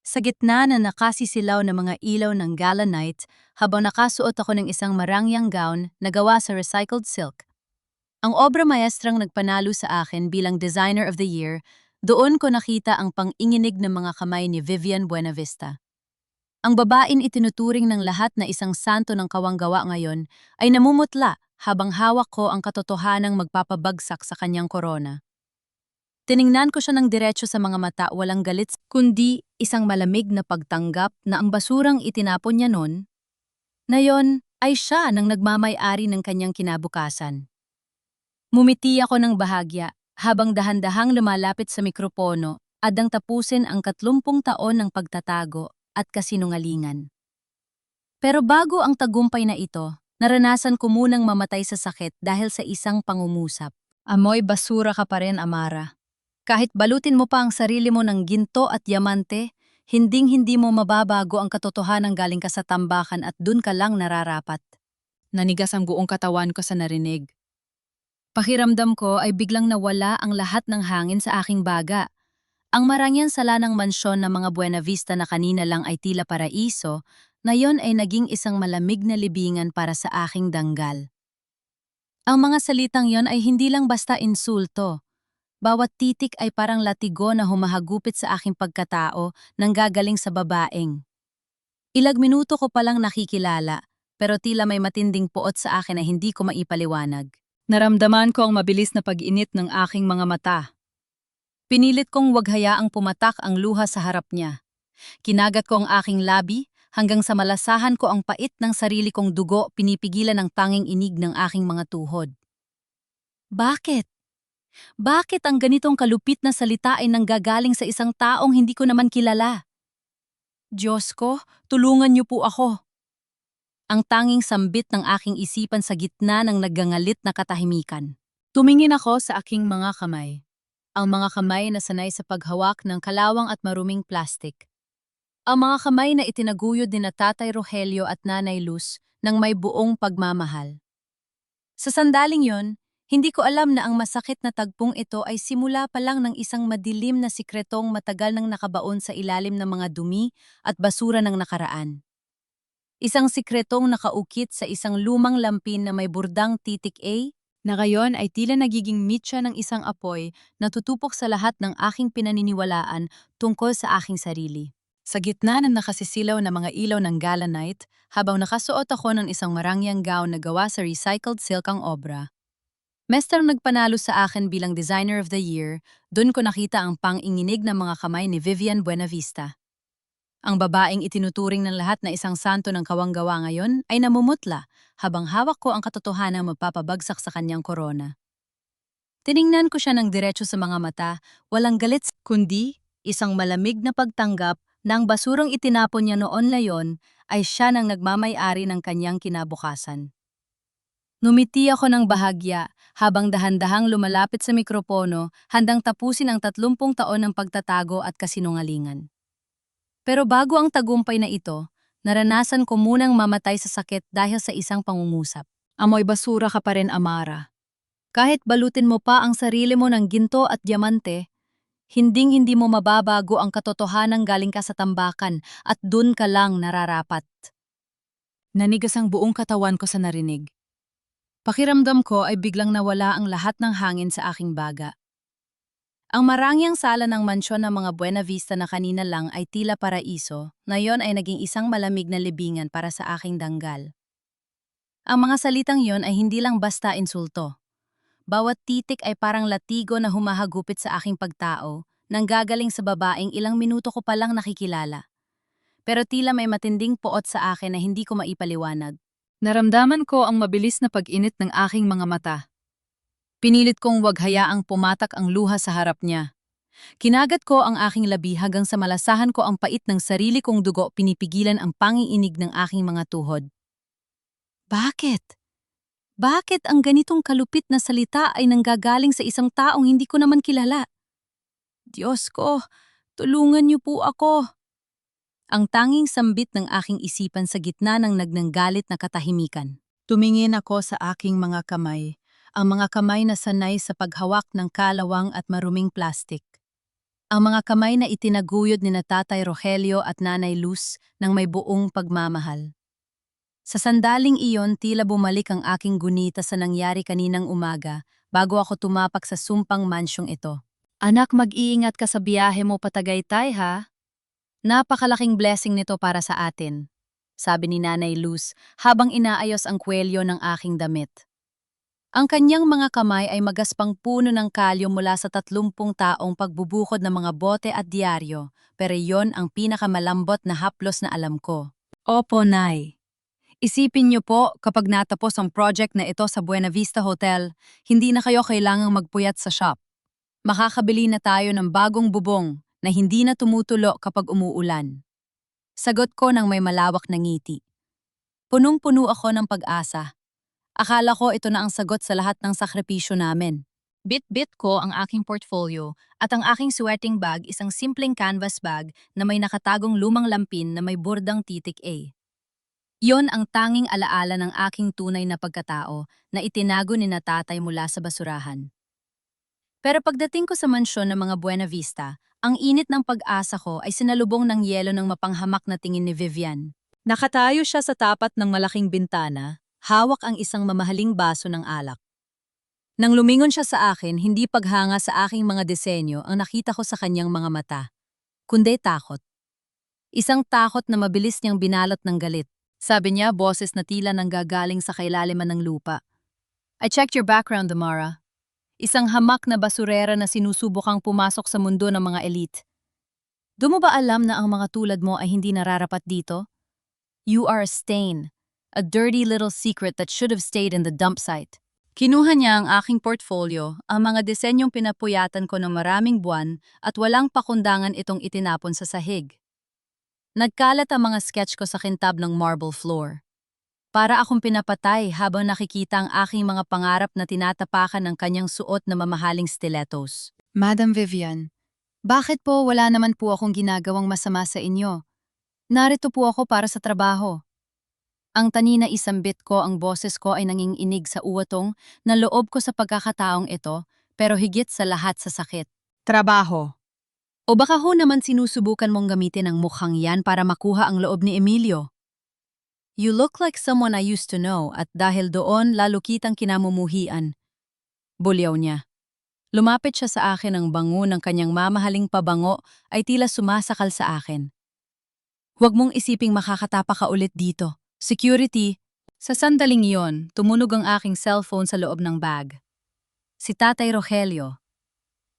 Sa gitna na nakasisilaw ng mga ilaw ng gala night habang nakasuot ako ng isang marangyang gown na gawa sa recycled silk. Ang obra maestrang nagpanalo sa akin bilang Designer of the Year, doon ko nakita ang pang-inginig ng mga kamay ni Vivian Buenavista. Ang babaeng itinuturing ng lahat na isang santo ng kawanggawa ngayon ay namumutla habang hawak ko ang katotohanang magpapabagsak sa kanyang korona. Tiningnan ko siya ng diretso sa mga mata, walang galit kundi isang malamig na pagtanggap na ang basurang itinapon niya noon, na yon ay siya nang nagmamay-ari ng kanyang kinabukasan. Mumiti ako ng bahagya habang dahan-dahang lumalapit sa mikropono adang tapusin ang 30 taon ng pagtatago at kasinungalingan. Pero bago ang tagumpay na ito, naranasan ko munang mamatay sa sakit dahil sa isang pangungusap. Amoy basura ka pa rin, Amara. Kahit balutin mo pa ang sarili mo ng ginto at yamante, hinding-hindi mo mababago ang katotohanan galing ka sa tambakan at dun ka lang nararapat. Nanigas ang buong katawan ko sa narinig. Pakiramdam ko ay biglang nawala ang lahat ng hangin sa aking baga. Ang marangyan sala ng mansyon ng mga Buenavista na kanina lang ay tila paraiso, ngayon ay naging isang malamig na libingan para sa aking danggal. Ang mga salitang yon ay hindi lang basta insulto. Bawat titik ay parang latigo na humahagupit sa aking pagkatao nang gagaling sa babaeng. Ilang minuto ko palang nakikilala, pero tila may matinding puot sa akin na hindi ko maipaliwanag. Naramdaman ko ang mabilis na pag-init ng aking mga mata. Pinilit kong wag hayaang pumatak ang luha sa harap niya. Kinagat ko ang aking labi hanggang sa malasahan ko ang pait ng sarili kong dugo, pinipigilan ang tanging inig ng aking mga tuhod. Bakit? Bakit ang ganitong kalupit na salita ay nanggagaling sa isang taong hindi ko naman kilala? Diyos ko, tulungan niyo po ako. Ang tanging sambit ng aking isipan sa gitna ng naggangalit na katahimikan. Tumingin ako sa aking mga kamay. Ang mga kamay na sanay sa paghawak ng kalawang at maruming plastik. Ang mga kamay na itinaguyod ni na Tatay Rogelio at Nanay Luz ng may buong pagmamahal. Sa sandaling yon, hindi ko alam na ang masakit na tagpong ito ay simula pa lang ng isang madilim na sikretong matagal nang nakabaon sa ilalim ng mga dumi at basura ng nakaraan. Isang sikretong nakaukit sa isang lumang lampin na may burdang titik A, na ngayon ay tila nagiging mitya ng isang apoy na tutupok sa lahat ng aking pinaniniwalaan tungkol sa aking sarili. Sa gitna ng nakasisilaw na mga ilaw ng gala night, habang nakasuot ako ng isang marangyang gown na gawa sa recycled silk ang obra, Mester nagpanalo sa akin bilang Designer of the Year, doon ko nakita ang pang-inginig ng mga kamay ni Vivian Buenavista. Ang babaeng itinuturing ng lahat na isang santo ng kawanggawa ngayon ay namumutla habang hawak ko ang katotohanan magpapabagsak sa kanyang korona. Tiningnan ko siya ng diretso sa mga mata, walang galit kundi isang malamig na pagtanggap na ang basurang itinapon niya noon na yon ay siya nang nagmamay-ari ng kanyang kinabukasan. Numiti ako ng bahagya habang dahan-dahang lumalapit sa mikropono handang tapusin ang 30 taon ng pagtatago at kasinungalingan. Pero bago ang tagumpay na ito, naranasan ko munang mamatay sa sakit dahil sa isang pangungusap. Amoy basura ka pa rin, Amara. Kahit balutin mo pa ang sarili mo ng ginto at diamante, hinding-hindi mo mababago ang katotohanan galing ka sa tambakan at dun ka lang nararapat. Nanigas ang buong katawan ko sa narinig. Pakiramdam ko ay biglang nawala ang lahat ng hangin sa aking baga. Ang marangyang sala ng mansyon ng mga Buenavista na kanina lang ay tila paraiso, ngayon ay naging isang malamig na libingan para sa aking danggal. Ang mga salitang yon ay hindi lang basta insulto. Bawat titik ay parang latigo na humahagupit sa aking pagtao, nang gagaling sa babaeng ilang minuto ko palang nakikilala. Pero tila may matinding poot sa akin na hindi ko maipaliwanag. Naramdaman ko ang mabilis na pag-init ng aking mga mata. Pinilit kong wag hayaang pumatak ang luha sa harap niya. Kinagat ko ang aking labi hanggang sa malasahan ko ang pait ng sarili kong dugo, pinipigilan ang panginginig ng aking mga tuhod. Bakit? Bakit ang ganitong kalupit na salita ay nanggagaling sa isang taong hindi ko naman kilala? Diyos ko, tulungan niyo po ako. Ang tanging sambit ng aking isipan sa gitna ng nagnanggalit na katahimikan. Tumingin ako sa aking mga kamay, ang mga kamay na sanay sa paghawak ng kalawang at maruming plastik. Ang mga kamay na itinaguyod ni na Tatay Rogelio at Nanay Luz ng may buong pagmamahal. Sa sandaling iyon, tila bumalik ang aking gunita sa nangyari kaninang umaga bago ako tumapak sa sumpang mansyong ito. Anak, mag-iingat ka sa biyahe mo patagaytay ha? Napakalaking blessing nito para sa atin, sabi ni Nanay Luz habang inaayos ang kwelyo ng aking damit. Ang kanyang mga kamay ay magaspang puno ng kalyo mula sa 30 taong pagbubukod ng mga bote at diaryo, pero iyon ang pinakamalambot na haplos na alam ko. Opo, Nay. Isipin niyo po, kapag natapos ang project na ito sa Buena Vista Hotel, hindi na kayo kailangang magpuyat sa shop. Makakabili na tayo ng bagong bubong na hindi na tumutulo kapag umuulan. Sagot ko ng may malawak na ngiti. Punong-puno ako ng pag-asa. Akala ko ito na ang sagot sa lahat ng sakripisyo namin. Bit-bit ko ang aking portfolio at ang aking sweating bag isang simpleng canvas bag na may nakatagong lumang lampin na may bordang titik A. Yon ang tanging alaala ng aking tunay na pagkatao na itinago ni na Tatay mula sa basurahan. Pero pagdating ko sa mansyon ng mga Buena Vista, ang init ng pag-asa ko ay sinalubong ng yelo ng mapanghamak na tingin ni Vivian. Nakatayo siya sa tapat ng malaking bintana, hawak ang isang mamahaling baso ng alak. Nang lumingon siya sa akin, hindi paghanga sa aking mga disenyo ang nakita ko sa kanyang mga mata, kundi takot. Isang takot na mabilis niyang binalot ng galit. Sabi niya, boses na tila nanggagaling sa kailaliman ng lupa. I checked your background, Amara. Isang hamak na basurera na sinusubukang pumasok sa mundo ng mga elite. Doon mo ba alam na ang mga tulad mo ay hindi nararapat dito? You are a stain, a dirty little secret that should have stayed in the dump site. Kinuha niya ang aking portfolio, ang mga disenyong pinapuyatan ko ng maraming buwan at walang pakundangan itong itinapon sa sahig. Nagkalat ang mga sketch ko sa kintab ng marble floor. Para akong pinapatay habang nakikita ang aking mga pangarap na tinatapakan ng kanyang suot na mamahaling stilettos. Madam Vivian, bakit po wala naman po akong ginagawang masama sa inyo? Narito po ako para sa trabaho. Ang tanina isambit ko ang boses ko ay nanginginig sa uwatong na loob ko sa pagkakataong ito, pero higit sa lahat sa sakit. Trabaho. O baka ho naman sinusubukan mong gamitin ang mukhang yan para makuha ang loob ni Emilio? You look like someone I used to know at dahil doon lalo kitang kinamumuhian. Bulyaw niya. Lumapit siya sa akin ang bango ng kanyang mamahaling pabango ay tila sumasakal sa akin. Huwag mong isiping makakatapa ka ulit dito. Security. Sa sandaling iyon, tumunog ang aking cellphone sa loob ng bag. Si Tatay Rogelio.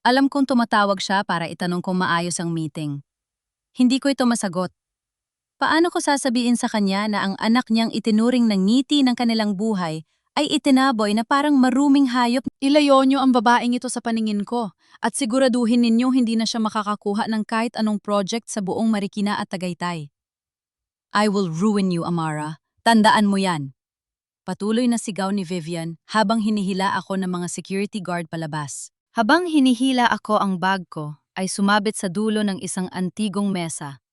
Alam kong tumatawag siya para itanong kung maayos ang meeting. Hindi ko ito masagot. Paano ko sasabihin sa kanya na ang anak niyang itinuring ng ngiti ng kanilang buhay ay itinaboy na parang maruming hayop? Ilayo niyo ang babaeng ito sa paningin ko at siguraduhin ninyo hindi na siya makakakuha ng kahit anong project sa buong Marikina at Tagaytay. I will ruin you, Amara. Tandaan mo yan. Patuloy na sigaw ni Vivian habang hinihila ako ng mga security guard palabas. Habang hinihila ako ang bag ko, ay sumabit sa dulo ng isang antigong mesa.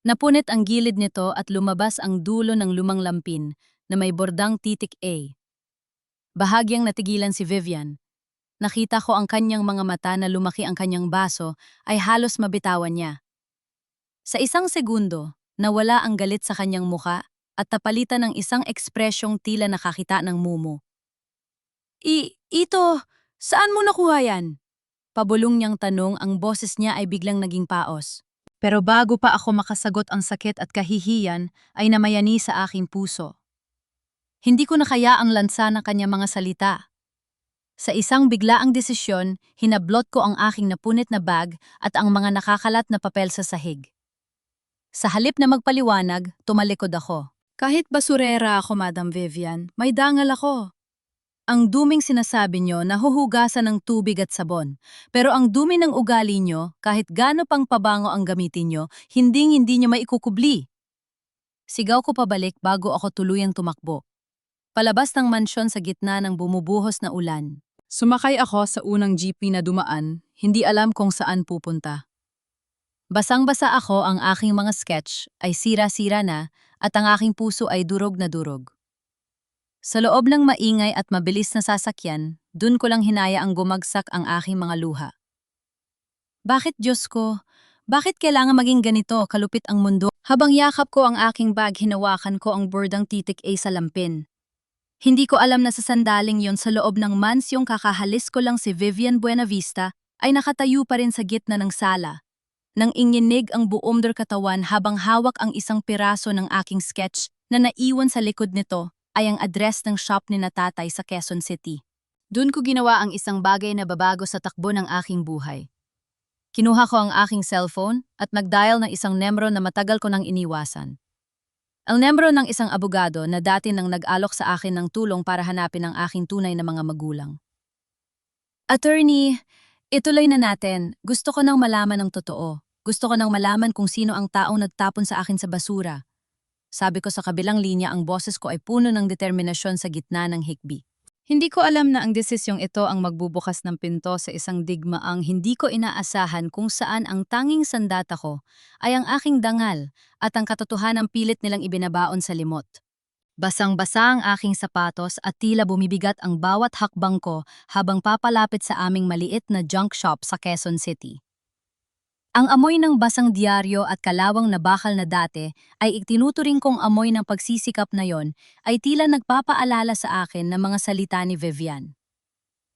Napunit ang gilid nito at lumabas ang dulo ng lumang lampin na may bordang titik A. Bahagyang natigilan si Vivian. Nakita ko ang kanyang mga mata na lumaki ang kanyang baso ay halos mabitawan niya. Sa isang segundo, nawala ang galit sa kanyang muka at napalitan ng isang ekspresyong tila nakakita ng mumo. Ito, saan mo nakuha yan? Pabulong niyang tanong, ang boses niya ay biglang naging paos. Pero bago pa ako makasagot, ang sakit at kahihiyan ay namayani sa aking puso. Hindi ko nakaya ang lansa ng kanyang mga salita. Sa isang biglaang desisyon, hinablot ko ang aking napunit na bag at ang mga nakakalat na papel sa sahig. Sa halip na magpaliwanag, tumalikod ako. Kahit basurera ako, Madam Vivian, may dangal ako. Ang duming sinasabi nyo nahuhugasan ng tubig at sabon. Pero ang dumi ng ugali nyo, kahit gaano pang pabango ang gamitin nyo, hindi nyo maikukubli. Sigaw ko pabalik bago ako tuluyang tumakbo. Palabas ng mansyon sa gitna ng bumubuhos na ulan. Sumakay ako sa unang jeepney na dumaan, hindi alam kung saan pupunta. Basang-basa ako, ang aking mga sketch ay sira-sira na at ang aking puso ay durog na durog. Sa loob ng maingay at mabilis na sasakyan, dun ko lang hinaya ang gumagsak ang aking mga luha. Bakit Diyos ko? Bakit kailangan maging ganito kalupit ang mundo? Habang yakap ko ang aking bag, hinawakan ko ang bordang titik A sa lampin. Hindi ko alam na sa sandaling yon sa loob ng mansyong kakahalis ko lang si Vivian Buenavista ay nakatayo pa rin sa gitna ng sala. Nang inginig ang buong katawan habang hawak ang isang piraso ng aking sketch na naiwan sa likod nito ay ang address ng shop ni na tatay sa Quezon City. Doon ko ginawa ang isang bagay na babago sa takbo ng aking buhay. Kinuha ko ang aking cellphone at nag-dial ng isang nembro na matagal ko nang iniwasan. Ang nembro ng isang abogado na dati nang nag-alok sa akin ng tulong para hanapin ang aking tunay na mga magulang. Attorney, ituloy na natin. Gusto ko nang malaman ang totoo. Gusto ko nang malaman kung sino ang taong nagtapon sa akin sa basura. Sabi ko sa kabilang linya, ang boses ko ay puno ng determinasyon sa gitna ng hikbi. Hindi ko alam na ang desisyong ito ang magbubukas ng pinto sa isang digmaang hindi ko inaasahan, kung saan ang tanging sandata ko ay ang aking dangal at ang katotohanang pilit nilang ibinabaon sa limot. Basang-basa ang aking sapatos at tila bumibigat ang bawat hakbang ko habang papalapit sa aming maliit na junk shop sa Quezon City. Ang amoy ng basang diaryo at kalawang na bakal na dati ay itinuturing kong amoy ng pagsisikap na yon ay tila nagpapaalala sa akin ng mga salita ni Vivian.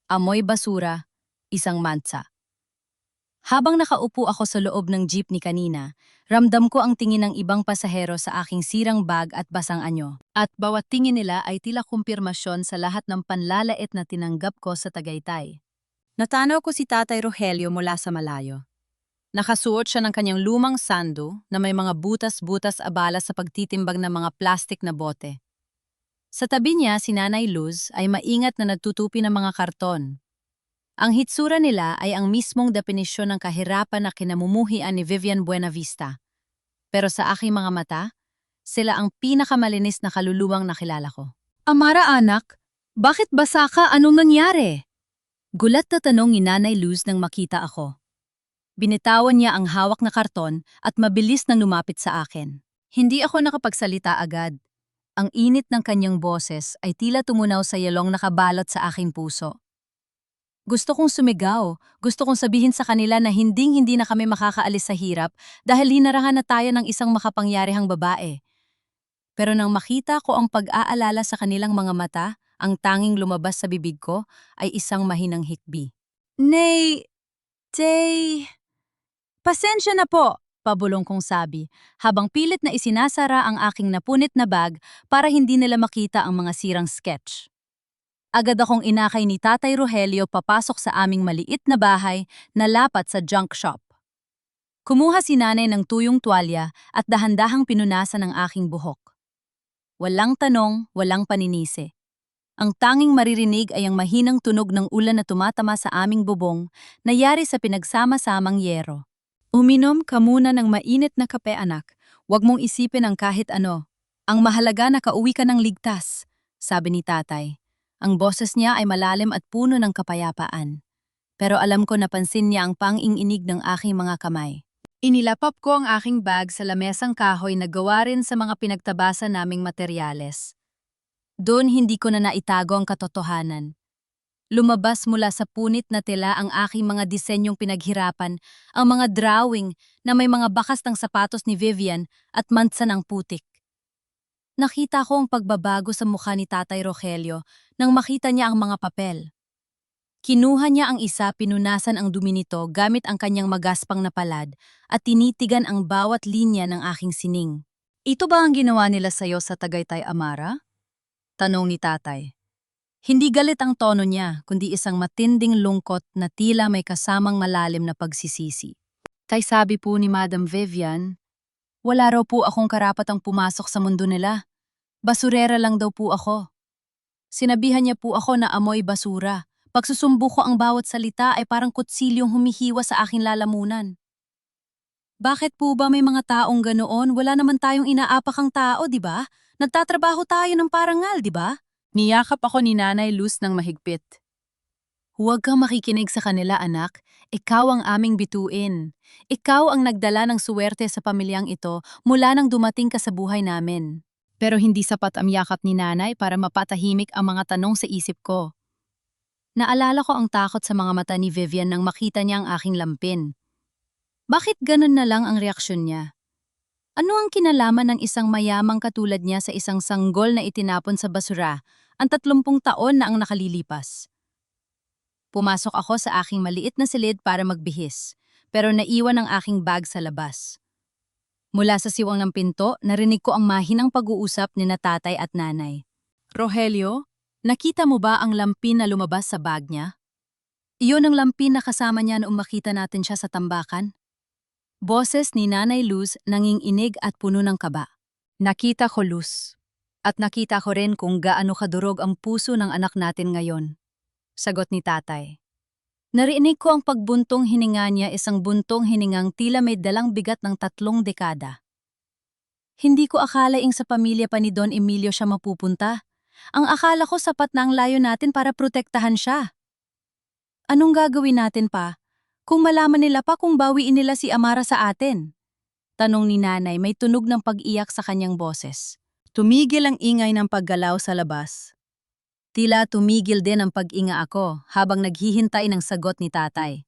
Amoy basura, isang mansa. Habang nakaupo ako sa loob ng jeepney kanina, ramdam ko ang tingin ng ibang pasahero sa aking sirang bag at basang anyo. At bawat tingin nila ay tila kumpirmasyon sa lahat ng panlalait na tinanggap ko sa Tagaytay. Natanaw ko si Tatay Rogelio mula sa malayo. Nakasuot siya ng kanyang lumang sando na may mga butas-butas abala sa pagtitimbang ng mga plastik na bote. Sa tabi niya, si Nanay Luz ay maingat na nagtutupi ng mga karton. Ang hitsura nila ay ang mismong definisyon ng kahirapan na kinamumuhian ni Vivian Buenavista. Pero sa aking mga mata, sila ang pinakamalinis na kaluluwang nakilala ko. Amara anak, bakit basa ka? Anong nangyari? Gulat na tanong ni Nanay Luz nang makita ako. Binitawan niya ang hawak na karton at mabilis nang lumapit sa akin. Hindi ako nakapagsalita agad. Ang init ng kanyang boses ay tila tumunaw sa yelong nakabalot sa aking puso. Gusto kong sumigaw, gusto kong sabihin sa kanila na hinding-hindi na kami makakaalis sa hirap dahil hinarahan na tayo ng isang makapangyarihang babae. Pero nang makita ko ang pag-aalala sa kanilang mga mata, ang tanging lumabas sa bibig ko ay isang mahinang hikbi. Nay, Tay... Pasensya na po, pabulong kong sabi, habang pilit na isinasara ang aking napunit na bag para hindi nila makita ang mga sirang sketch. Agad akong inakay ni Tatay Rogelio papasok sa aming maliit na bahay na lapat sa junk shop. Kumuha si Nanay ng tuyong tuwalya at dahan-dahang pinunasan ang aking buhok. Walang tanong, walang paninisi. Ang tanging maririnig ay ang mahinang tunog ng ulan na tumatama sa aming bubong na yari sa pinagsama-samang yero. Uminom ka muna ng mainit na kape anak, huwag mong isipin ang kahit ano. Ang mahalaga na kauwi ka ng ligtas, sabi ni tatay. Ang boses niya ay malalim at puno ng kapayapaan. Pero alam ko napansin niya ang pang-inginig ng aking mga kamay. Inilapap ko ang aking bag sa lamesang kahoy na gawa rin sa mga pinagtabasa naming materyales. Doon hindi ko na naitago ang katotohanan. Lumabas mula sa punit na tela ang aking mga disenyong pinaghirapan, ang mga drawing na may mga bakas ng sapatos ni Vivian at mantsa ng putik. Nakita ko ang pagbabago sa mukha ni Tatay Rogelio nang makita niya ang mga papel. Kinuha niya ang isa, pinunasan ang dumi nito gamit ang kanyang magaspang na palad at tinitigan ang bawat linya ng aking sining. Ito ba ang ginawa nila sa'yo sa Tagaytay, Amara? Tanong ni Tatay. Hindi galit ang tono niya, kundi isang matinding lungkot na tila may kasamang malalim na pagsisisi. Kay sabi po ni Madam Vivian, wala raw po akong karapatang pumasok sa mundo nila. Basurera lang daw po ako. Sinabihan niya po ako na amoy basura. Pagsusumbo ko ang bawat salita ay parang kutsilyong humihiwa sa aking lalamunan. Bakit po ba may mga taong ganoon? Wala naman tayong inaapakang tao, di ba? Nagtatrabaho tayo ng parangal, di ba? Niyakap ako ni Nanay Luz ng mahigpit. Huwag kang makikinig sa kanila, anak. Ikaw ang aming bituin. Ikaw ang nagdala ng suwerte sa pamilyang ito mula nang dumating ka sa buhay namin. Pero hindi sapat ang yakap ni Nanay para mapatahimik ang mga tanong sa isip ko. Naalala ko ang takot sa mga mata ni Vivian nang makita niya ang aking lampin. Bakit ganun na lang ang reaksyon niya? Ano ang kinalaman ng isang mayamang katulad niya sa isang sanggol na itinapon sa basura ang 30 taon na ang nakalilipas? Pumasok ako sa aking maliit na silid para magbihis, pero naiwan ang aking bag sa labas. Mula sa siwang ng pinto, narinig ko ang mahinang pag-uusap ni na tatay at nanay. Rogelio, nakita mo ba ang lampin na lumabas sa bag niya? Iyon ang lampin na kasama niya noong makita natin siya sa tambakan. Boses ni Nanay Luz nanginginig at puno ng kaba. Nakita ko, Luz. At nakita ko rin kung gaano kadurog ang puso ng anak natin ngayon. Sagot ni tatay. Narinig ko ang pagbuntong hininga niya, isang buntong hiningang tila may dalang bigat ng 3 dekada. Hindi ko akalaing sa pamilya pa ni Don Emilio siya mapupunta. Ang akala ko sapat na ang layo natin para protektahan siya. Anong gagawin natin pa? Kung malaman nila pa kung bawiin nila si Amara sa atin? Tanong ni nanay, may tunog ng pag-iyak sa kanyang boses. Tumigil ang ingay ng paggalaw sa labas. Tila tumigil din ang pag-inga ako habang naghihintay ng sagot ni tatay.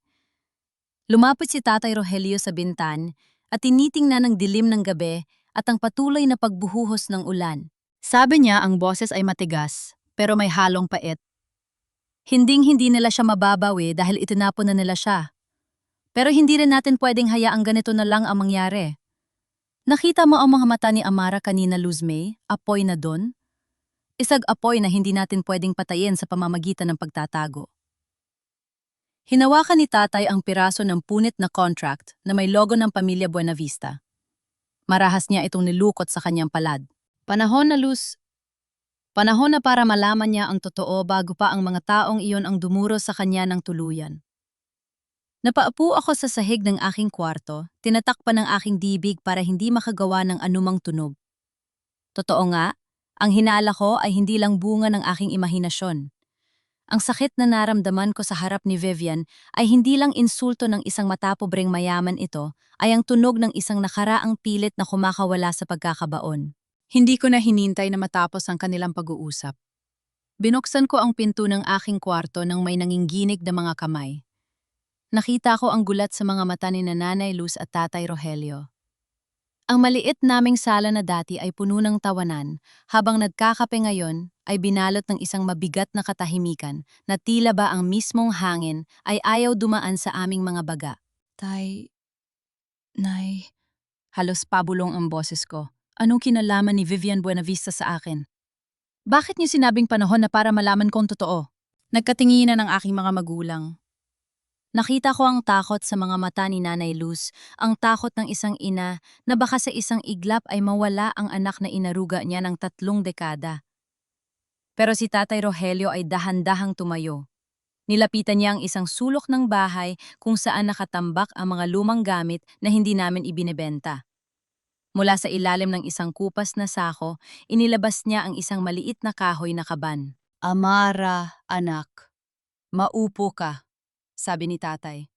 Lumapit si Tatay Rogelio sa bintan at tinitingnan ang dilim ng gabi at ang patuloy na pagbuhuhos ng ulan. Sabi niya ang boses ay matigas, pero may halong pait. Hinding-hindi nila siya mababawi dahil itinapon na nila siya. Pero hindi rin natin pwedeng hayaang ganito na lang ang mangyari. Nakita mo ang mga mata ni Amara kanina, Luzmay, apoy na don? Isang apoy na hindi natin pwedeng patayin sa pamamagitan ng pagtatago. Hinawakan ni tatay ang piraso ng punit na contract na may logo ng pamilya Buenavista. Marahas niya itong nilukot sa kanyang palad. Panahon na, Luz. Panahon na para malaman niya ang totoo bago pa ang mga taong iyon ang dumuro sa kanya ng tuluyan. Napaupo ako sa sahig ng aking kwarto, tinatakpan ng aking dibig para hindi makagawa ng anumang tunog. Totoo nga, ang hinala ko ay hindi lang bunga ng aking imahinasyon. Ang sakit na naramdaman ko sa harap ni Vivian ay hindi lang insulto ng isang matapobreng mayaman, ito ay ang tunog ng isang nakaraang pilit na kumakawala sa pagkakabaon. Hindi ko na hinintay na matapos ang kanilang pag-uusap. Binuksan ko ang pinto ng aking kwarto nang may nanginginig na mga kamay. Nakita ko ang gulat sa mga mata ni Nanay Luz at Tatay Rogelio. Ang maliit naming sala na dati ay puno ng tawanan, habang nagkakape ngayon ay binalot ng isang mabigat na katahimikan na tila ba ang mismong hangin ay ayaw dumaan sa aming mga baga. Tay, Nay, halos pabulong ang boses ko. Anong kinalaman ni Vivian Buenavista sa akin? Bakit niyo sinabing panahon na para malaman kong totoo? Nagkatinginan ang aking mga magulang. Nakita ko ang takot sa mga mata ni Nanay Luz, ang takot ng isang ina na baka sa isang iglap ay mawala ang anak na inaruga niya ng 3 dekada. Pero si Tatay Rogelio ay dahan-dahang tumayo. Nilapitan niya ang isang sulok ng bahay kung saan nakatambak ang mga lumang gamit na hindi namin ibinebenta. Mula sa ilalim ng isang kupas na sako, inilabas niya ang isang maliit na kahoy na kaban. Amara, anak, maupo ka, sabi ni tatay.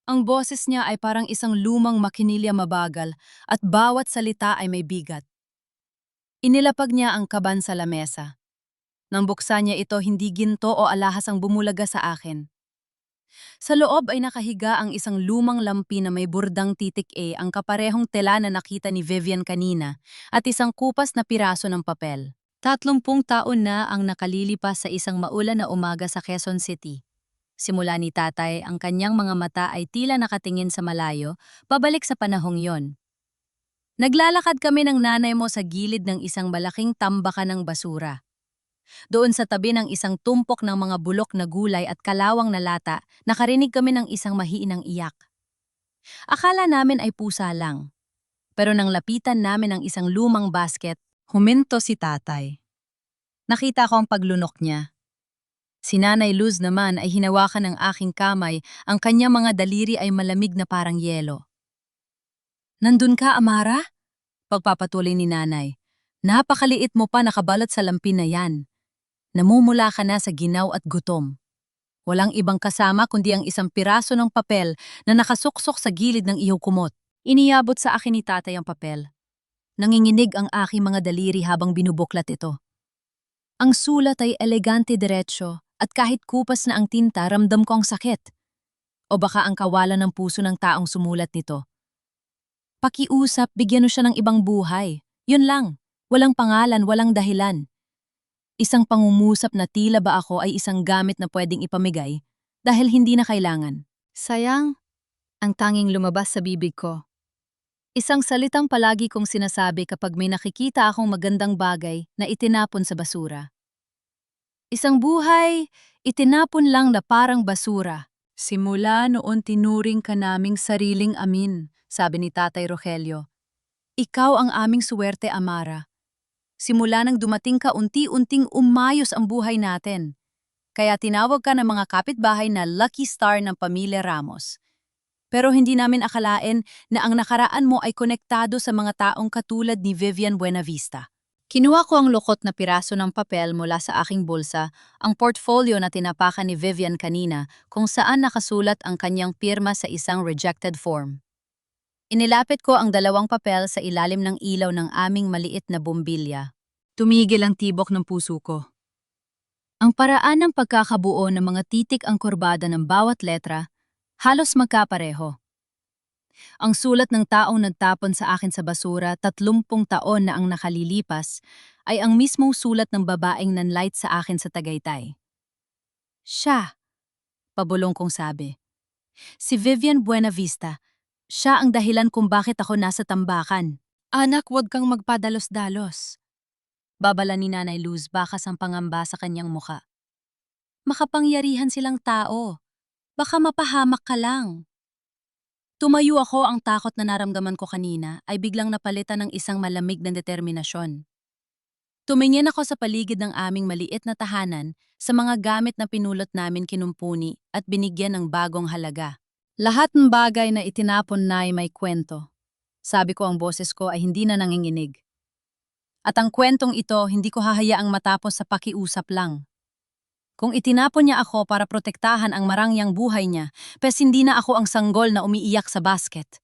Ang boses niya ay parang isang lumang makinilya mabagal at bawat salita ay may bigat. Inilapag niya ang kaban sa lamesa. Nang buksan niya ito, hindi ginto o alahas ang bumulaga sa akin. Sa loob ay nakahiga ang isang lumang lampi na may burdang titik A, ang kaparehong tela na nakita ni Vivian kanina, at isang kupas na piraso ng papel. 30 taon na ang nakalilipas sa isang maulan na umaga sa Quezon City. Simula ni tatay, ang kanyang mga mata ay tila nakatingin sa malayo, pabalik sa panahong yon. Naglalakad kami ng nanay mo sa gilid ng isang malaking tambakan ng basura. Doon sa tabi ng isang tumpok ng mga bulok na gulay at kalawang na lata, nakarinig kami ng isang mahiinang iyak. Akala namin ay pusa lang. Pero nang lapitan namin ang isang lumang basket, huminto si tatay. Nakita ko ang paglunok niya. Si Nanay Luz naman ay hinawakan ng aking kamay, ang kanyang mga daliri ay malamig na parang yelo. Nandun ka, Amara? Pagpapatuloy ni nanay. Napakaliit mo pa nakabalot sa lampin na yan. Namumula ka na sa ginaw at gutom. Walang ibang kasama kundi ang isang piraso ng papel na nakasuksok sa gilid ng iyong kumot. Iniabot sa akin ni tatay ang papel. Nanginginig ang aking mga daliri habang binubuklat ito. Ang sulat ay elegante diretsyo at kahit kupas na ang tinta, ramdam ko ang sakit. O baka ang kawalan ng puso ng taong sumulat nito. Pakiusap, bigyan mo siya ng ibang buhay. Yun lang. Walang pangalan, walang dahilan. Isang pangungusap na tila ba ako ay isang gamit na pwedeng ipamigay dahil hindi na kailangan. Sayang, ang tanging lumabas sa bibig ko. Isang salitang palagi kong sinasabi kapag may nakikita akong magandang bagay na itinapon sa basura. Isang buhay, itinapon lang na parang basura. Simula noon tinuring ka naming sariling amin, sabi ni Tatay Rogelio. Ikaw ang aming suwerte, Amara. Simula nang dumating ka, unti-unting umayos ang buhay natin. Kaya tinawag ka ng mga kapitbahay na lucky star ng pamilya Ramos. Pero hindi namin akalain na ang nakaraan mo ay konektado sa mga taong katulad ni Vivian Buenavista. Kinuha ko ang lukot na piraso ng papel mula sa aking bulsa, ang portfolio na tinapakan ni Vivian kanina kung saan nakasulat ang kanyang pirma sa isang rejected form. Inilapit ko ang 2 papel sa ilalim ng ilaw ng aming maliit na bumbilya. Tumigil ang tibok ng puso ko. Ang paraan ng pagkakabuo ng mga titik ang kurbada ng bawat letra, halos magkapareho. Ang sulat ng taong nagtapon sa akin sa basura 30 taon na ang nakalilipas ay ang mismong sulat ng babaeng nanlight sa akin sa Tagaytay. Siya, pabulong kong sabi. Si Vivian Buenavista, siya ang dahilan kung bakit ako nasa tambakan. Anak, huwag kang magpadalos-dalos. Babala ni Nanay Luz bakas ang pangamba sa kanyang muka. Makapangyarihan silang tao. Baka mapahamak ka lang. Tumayo ako, ang takot na naramdaman ko kanina ay biglang napalitan ng isang malamig na determinasyon. Tumingin ako sa paligid ng aming maliit na tahanan sa mga gamit na pinulot namin kinumpuni at binigyan ng bagong halaga. Lahat ng bagay na itinapon na ay may kwento. Sabi ko, ang boses ko ay hindi na nanginginig. At ang kwentong ito hindi ko hahayaang matapos sa pakiusap lang. Kung itinapon niya ako para protektahan ang marangyang buhay niya, pes hindi na ako ang sanggol na umiiyak sa basket.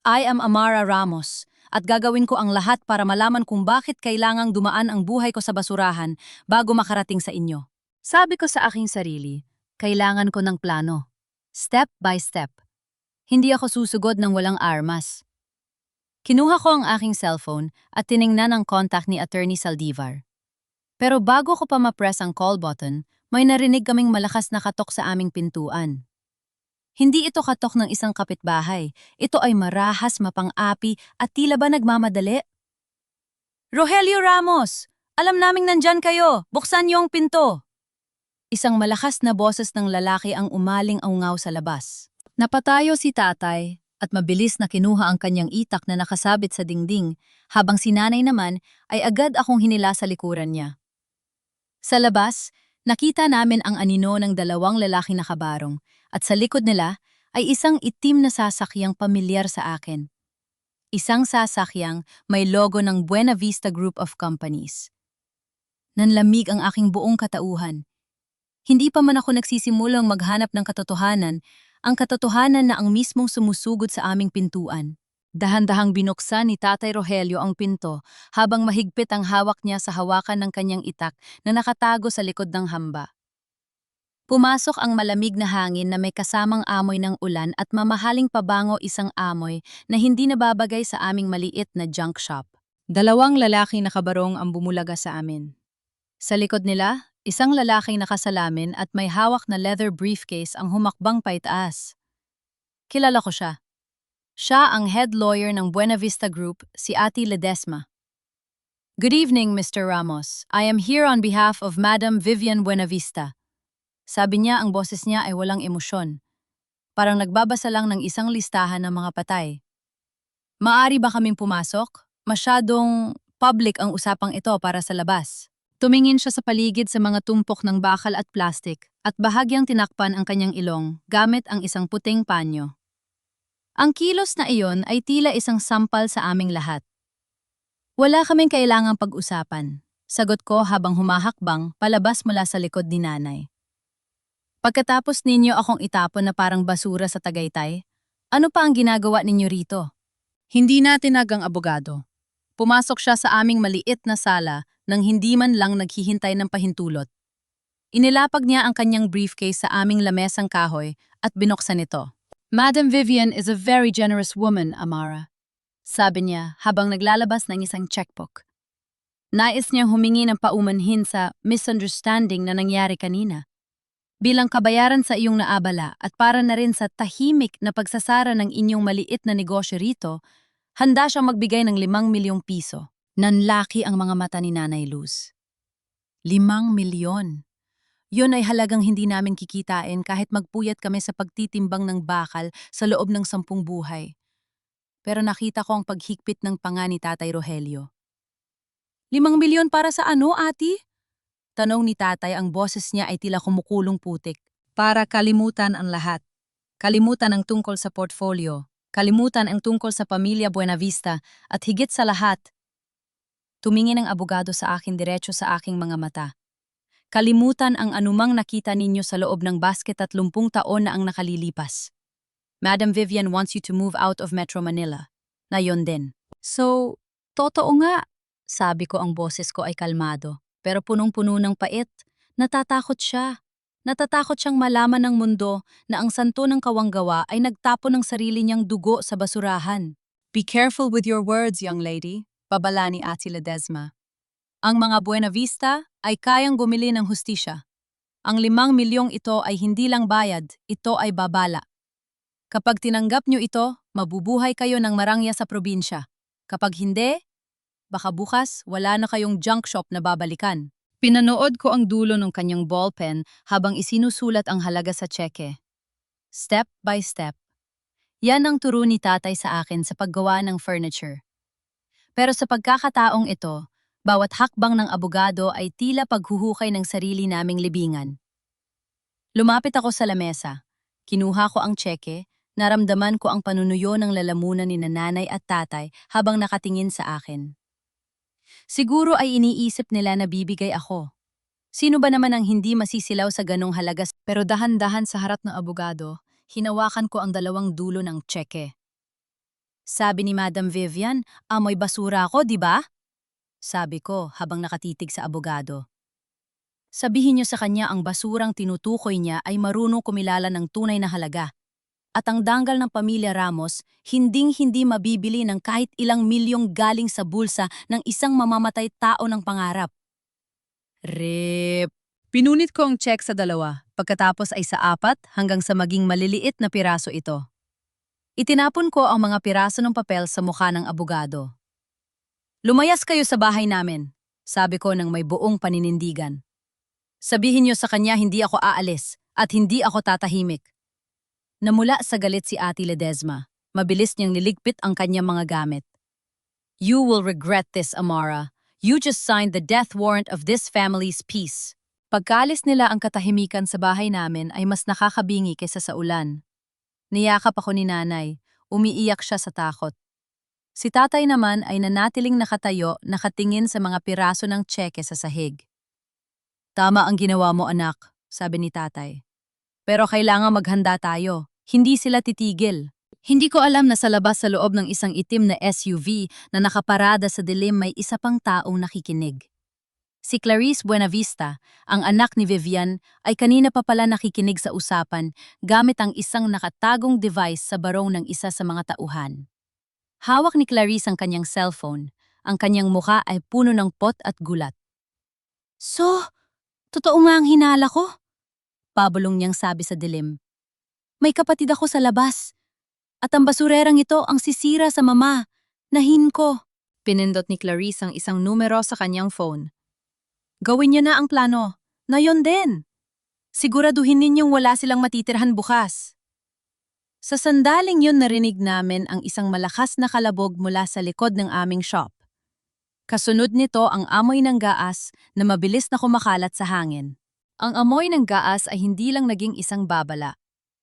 I am Amara Ramos, at gagawin ko ang lahat para malaman kung bakit kailangang dumaan ang buhay ko sa basurahan bago makarating sa inyo. Sabi ko sa aking sarili, kailangan ko ng plano. Step by step. Hindi ako susugod ng walang armas. Kinuha ko ang aking cellphone at tiningnan ang contact ni Attorney Saldivar. Pero bago ko pa ma-press ang call button, may narinig kaming malakas na katok sa aming pintuan. Hindi ito katok ng isang kapitbahay. Ito ay marahas, mapang-api at tila ba nagmamadali. Rogelio Ramos! Alam naming nandyan kayo! Buksan niyo ang pinto! Isang malakas na boses ng lalaki ang umaling-aungaw sa labas. Napatayo si tatay at mabilis na kinuha ang kanyang itak na nakasabit sa dingding, habang si nanay naman ay agad akong hinila sa likuran niya. Sa labas, nakita namin ang anino ng 2 lalaking nakabarong at sa likod nila ay isang itim na sasakyang pamilyar sa akin. Isang sasakyang may logo ng Buena Vista Group of Companies. Nanlamig ang aking buong katauhan. Hindi pa man ako nagsisimulang maghanap ng katotohanan, ang katotohanan na ang mismong sumusugod sa aming pintuan. Dahan-dahang binuksan ni Tatay Rogelio ang pinto habang mahigpit ang hawak niya sa hawakan ng kanyang itak na nakatago sa likod ng hamba. Pumasok ang malamig na hangin na may kasamang amoy ng ulan at mamahaling pabango, isang amoy na hindi nababagay sa aming maliit na junk shop. 2 lalaking nakabarong ang bumulaga sa amin. Sa likod nila, isang lalaking nakasalamin at may hawak na leather briefcase ang humakbang paitaas. Kilala ko siya. Siya ang head lawyer ng Buena Vista Group, si Ate Ledesma. Good evening, Mr. Ramos. I am here on behalf of Madam Vivian Buenavista. Sabi niya, ang boses niya ay walang emosyon. Parang nagbabasa lang ng isang listahan ng mga patay. Maari ba kaming pumasok? Masyadong public ang usapang ito para sa labas. Tumingin siya sa paligid sa mga tumpok ng bakal at plastik at bahagyang tinakpan ang kanyang ilong gamit ang isang puting panyo. Ang kilos na iyon ay tila isang sampal sa aming lahat. Wala kaming kailangang pag-usapan, sagot ko habang humahakbang palabas mula sa likod ni nanay. Pagkatapos ninyo akong itapon na parang basura sa Tagaytay, ano pa ang ginagawa ninyo rito? Hindi natin ang abogado. Pumasok siya sa aming maliit na sala nang hindi man lang naghihintay ng pahintulot. Inilapag niya ang kanyang briefcase sa aming lamesang kahoy at binuksan ito. Madam Vivian is a very generous woman, Amara. Sabi niya habang naglalabas ng isang checkbook. Nais niyang humingi ng paumanhin sa misunderstanding na nangyari kanina. Bilang kabayaran sa iyong naabala at para na rin sa tahimik na pagsasara ng inyong maliit na negosyo rito, handa siyang magbigay ng 5 milyong piso. Nanlaki ang mga mata ni Nanay Luz. 5 milyon. Yun ay halagang hindi namin kikitain kahit magpuyat kami sa pagtitimbang ng bakal sa loob ng 10 buhay. Pero nakita ko ang paghigpit ng panga ni Tatay Rogelio. 5 milyon para sa ano, ati? Tanong ni Tatay, ang boses niya ay tila kumukulong putik. Para kalimutan ang lahat. Kalimutan ang tungkol sa portfolio. Kalimutan ang tungkol sa pamilya Buenavista at higit sa lahat, tumingin ang abogado sa akin diretso sa aking mga mata. Kalimutan ang anumang nakita ninyo sa loob ng basket 30 taon na ang nakalilipas. Madam Vivian wants you to move out of Metro Manila. Na yon din. So, totoo nga. Sabi ko, ang boses ko ay kalmado. Pero punong-puno ng pait. Natatakot siya. Natatakot siyang malaman ng mundo na ang santo ng kawanggawa ay nagtapo ng sarili niyang dugo sa basurahan. Be careful with your words, young lady. Babala ni Ate Ledesma. Ang mga Buenavista ay kayang bumili ng hustisya. Ang 5 milyong ito ay hindi lang bayad, ito ay babala. Kapag tinanggap nyo ito, mabubuhay kayo ng marangya sa probinsya. Kapag hindi, baka bukas wala na kayong junk shop na babalikan. Pinanood ko ang dulo ng kanyang ballpen habang isinusulat ang halaga sa tseke. Step by step. Yan ang turo ni Tatay sa akin sa paggawa ng furniture. Pero sa pagkakataong ito, bawat hakbang ng abogado ay tila paghuhukay ng sarili naming libingan. Lumapit ako sa lamesa. Kinuha ko ang tseke, naramdaman ko ang panunuyo ng lalamunan ni Nanay at Tatay habang nakatingin sa akin. Siguro ay iniisip nila na bibigay ako. Sino ba naman ang hindi masisilaw sa ganong halaga? Pero dahan-dahan sa harap ng abogado, hinawakan ko ang 2 dulo ng tseke. Sabi ni Madam Vivian, amoy basura ako, di ba? Sabi ko habang nakatitig sa abogado. Sabihin niyo sa kanya ang basurang tinutukoy niya ay marunong kumilala ng tunay na halaga. At ang danggal ng pamilya Ramos, hinding-hindi mabibili ng kahit ilang milyong galing sa bulsa ng isang mamamatay tao ng pangarap. Rip! Pinunit ko ang check sa 2, pagkatapos ay sa 4 hanggang sa maging maliliit na piraso ito. Itinapon ko ang mga piraso ng papel sa mukha ng abogado. Lumayas kayo sa bahay namin, sabi ko ng may buong paninindigan. Sabihin niyo sa kanya hindi ako aalis at hindi ako tatahimik. Namula sa galit si Ate Ledesma. Mabilis niyang niligpit ang kanyang mga gamit. You will regret this, Amara. You just signed the death warrant of this family's peace. Pagkaalis nila ang katahimikan sa bahay namin ay mas nakakabingi kaysa sa ulan. Niyakap ako ni Nanay. Umiiyak siya sa takot. Si Tatay naman ay nanatiling nakatayo, nakatingin sa mga piraso ng tseke sa sahig. Tama ang ginawa mo, anak, sabi ni Tatay. Pero kailangan maghanda tayo. Hindi sila titigil. Hindi ko alam na sa labas sa loob ng isang itim na SUV na nakaparada sa dilim may isa pang taong nakikinig. Si Clarice Buenavista, ang anak ni Vivian, ay kanina pa pala nakikinig sa usapan gamit ang isang nakatagong device sa barong ng isa sa mga tauhan. Hawak ni Clarice ang kanyang cellphone. Ang kanyang mukha ay puno ng pot at gulat. So, totoo nga ang hinala ko? Pabulong niyang sabi sa dilim. May kapatid ako sa labas. At ang basurerang ito ang sisira sa mama. Nahin ko. Pinindot ni Clarice ang isang numero sa kanyang phone. Gawin niyo na ang plano. Na yon din. Siguraduhin ninyong wala silang matitirhan bukas. Sa sandaling yun narinig namin ang isang malakas na kalabog mula sa likod ng aming shop. Kasunod nito ang amoy ng gaas na mabilis na kumakalat sa hangin. Ang amoy ng gaas ay hindi lang naging isang babala.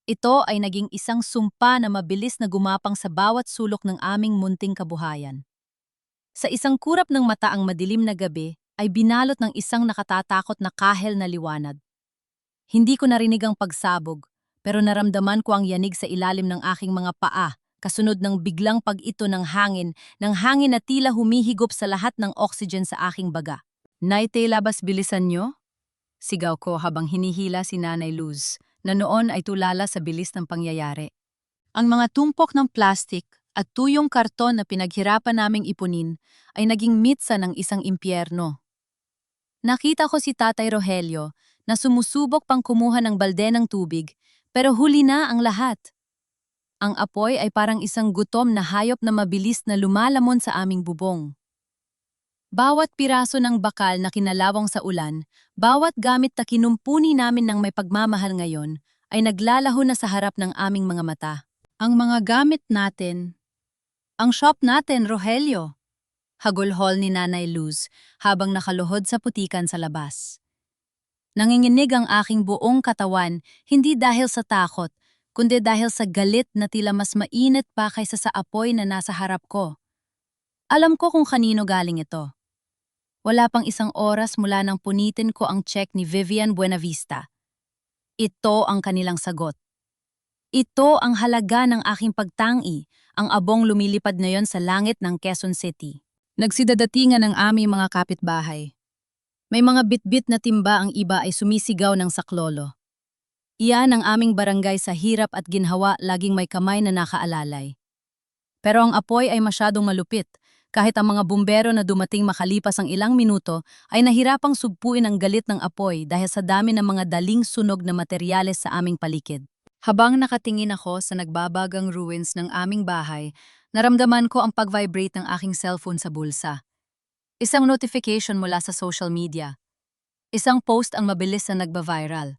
Ito ay naging isang sumpa na mabilis na gumapang sa bawat sulok ng aming munting kabuhayan. Sa isang kurap ng mata ang madilim na gabi ay binalot ng isang nakatatakot na kahel na liwanag. Hindi ko narinig ang pagsabog, pero naramdaman ko ang yanig sa ilalim ng aking mga paa, kasunod ng biglang pag-ito ng hangin na tila humihigop sa lahat ng oxygen sa aking baga. Naite, labas bilisan nyo? Sigaw ko habang hinihila si Nanay Luz na noon ay tulala sa bilis ng pangyayari. Ang mga tumpok ng plastik at tuyong karton na pinaghirapan naming ipunin ay naging mitsa ng isang impyerno. Nakita ko si Tatay Rogelio na sumusubok pang kumuha ng balde ng tubig, pero huli na ang lahat. Ang apoy ay parang isang gutom na hayop na mabilis na lumalamon sa aming bubong. Bawat piraso ng bakal na kinalawang sa ulan, bawat gamit na kinumpuni namin ng may pagmamahal ngayon, ay naglalaho na sa harap ng aming mga mata. Ang mga gamit natin. Ang shop natin, Rogelio. Hagulhol ni Nanay Luz habang nakaluhod sa putikan sa labas. Nanginginig ang aking buong katawan, hindi dahil sa takot, kundi dahil sa galit na tila mas mainit pa kaysa sa apoy na nasa harap ko. Alam ko kung kanino galing ito. Wala pang isang oras mula nang punitin ko ang check ni Vivian Buenavista. Ito ang kanilang sagot. Ito ang halaga ng aking pagtangi, ang abong lumilipad ngayon sa langit ng Quezon City. Nagsidadatingan ang aming mga kapitbahay. May mga bitbit na timba, ang iba ay sumisigaw ng saklolo. Iyan ang aming barangay sa hirap at ginhawa, laging may kamay na nakaalalay. Pero ang apoy ay masyadong malupit. Kahit ang mga bumbero na dumating makalipas ang ilang minuto ay nahirapang sugpuin ang galit ng apoy dahil sa dami ng mga daling sunog na materyales sa aming paligid. Habang nakatingin ako sa nagbabagang ruins ng aming bahay, naramdaman ko ang pag-vibrate ng aking cellphone sa bulsa. Isang notification mula sa social media. Isang post ang mabilis na nagba-viral.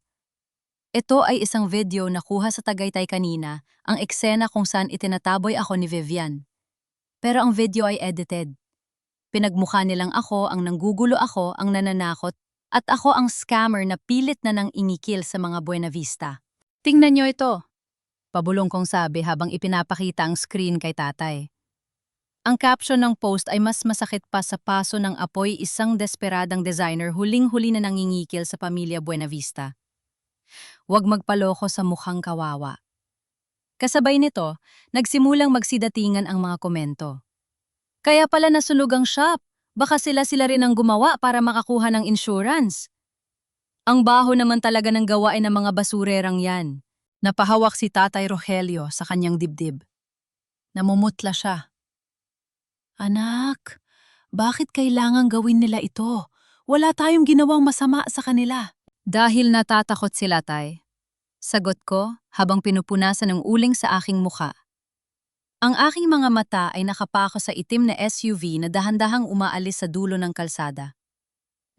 Ito ay isang video na kuha sa Tagaytay kanina, ang eksena kung saan itinataboy ako ni Vivian. Pero ang video ay edited. Pinagmukha nilang ako ang nanggugulo, ako ang nananakot, at ako ang scammer na pilit na nang ingikil sa mga Buenavista. Tingnan niyo ito, pabulong kong sabi habang ipinapakita ang screen kay tatay. Ang caption ng post ay mas masakit pa sa paso ng apoy, isang desperadang designer huling-huli na nangingikil sa pamilya Buenavista. Huwag magpaloko sa mukhang kawawa. Kasabay nito, nagsimulang magsidatingan ang mga komento. Kaya pala nasunog ang shop, baka sila rin ang gumawa para makakuha ng insurance. Ang baho naman talaga ng gawain ng mga basurerang yan. Napahawak si Tatay Rogelio sa kanyang dibdib. Namumutla siya. Anak, bakit kailangang gawin nila ito? Wala tayong ginawang masama sa kanila. Dahil natatakot sila, Tay. Sagot ko habang pinupunasan ng uling sa aking mukha. Ang aking mga mata ay nakapako sa itim na SUV na dahan-dahang umaalis sa dulo ng kalsada.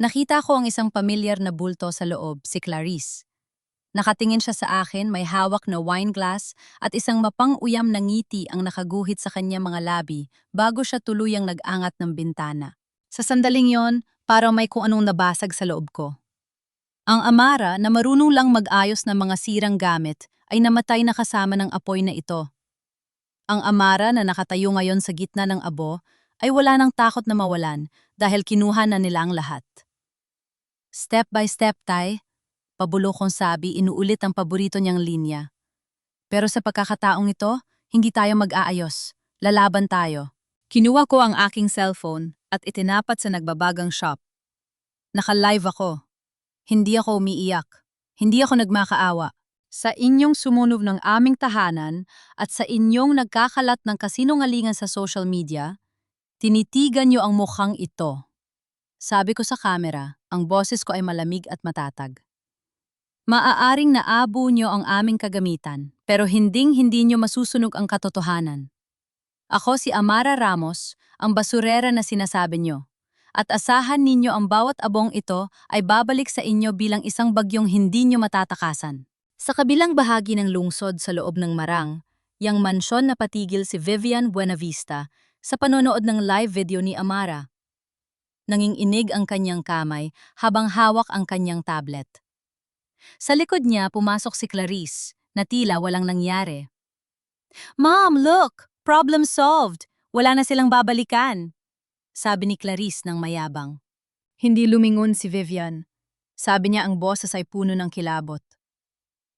Nakita ko ang isang pamilyar na bulto sa loob, si Clarice. Nakatingin siya sa akin, may hawak na wine glass at isang mapang-uyam na ngiti ang nakaguhit sa kanya mga labi bago siya tuluyang nag-angat ng bintana. Sa sandaling yon, parang may kung anong nabasag sa loob ko. Ang Amara na marunong lang mag-ayos ng mga sirang gamit ay namatay na kasama ng apoy na ito. Ang Amara na nakatayo ngayon sa gitna ng abo ay wala nang takot na mawalan dahil kinuha na nila ang lahat. Step by step, Tay, pabulo kong sabi, inuulit ang paborito niyang linya. Pero sa pagkakataong ito, hindi tayo mag-aayos. Lalaban tayo. Kinuha ko ang aking cellphone at itinapat sa nagbabagang shop. Naka-live ako. Hindi ako umiiyak. Hindi ako nagmakaawa. Sa inyong sumunog ng aming tahanan at sa inyong nagkakalat ng kasinungalingan sa social media, tinitigan niyo ang mukhang ito. Sabi ko sa kamera, ang boses ko ay malamig at matatag. Maaaring naabo niyo ang aming kagamitan, pero hinding-hindi niyo masusunog ang katotohanan. Ako si Amara Ramos, ang basurera na sinasabi niyo. At asahan ninyo ang bawat abong ito ay babalik sa inyo bilang isang bagyong hindi nyo matatakasan. Sa kabilang bahagi ng lungsod sa loob ng Marang, yang mansyon na patigil si Vivian Buenavista sa panonood ng live video ni Amara. Nanginginig ang kanyang kamay habang hawak ang kanyang tablet. Sa likod niya pumasok si Clarice, na tila walang nangyari. Mom, look! Problem solved! Wala na silang babalikan! Sabi ni Clarice ng mayabang. Hindi lumingon si Vivian. Sabi niya ang boses ay puno ng kilabot.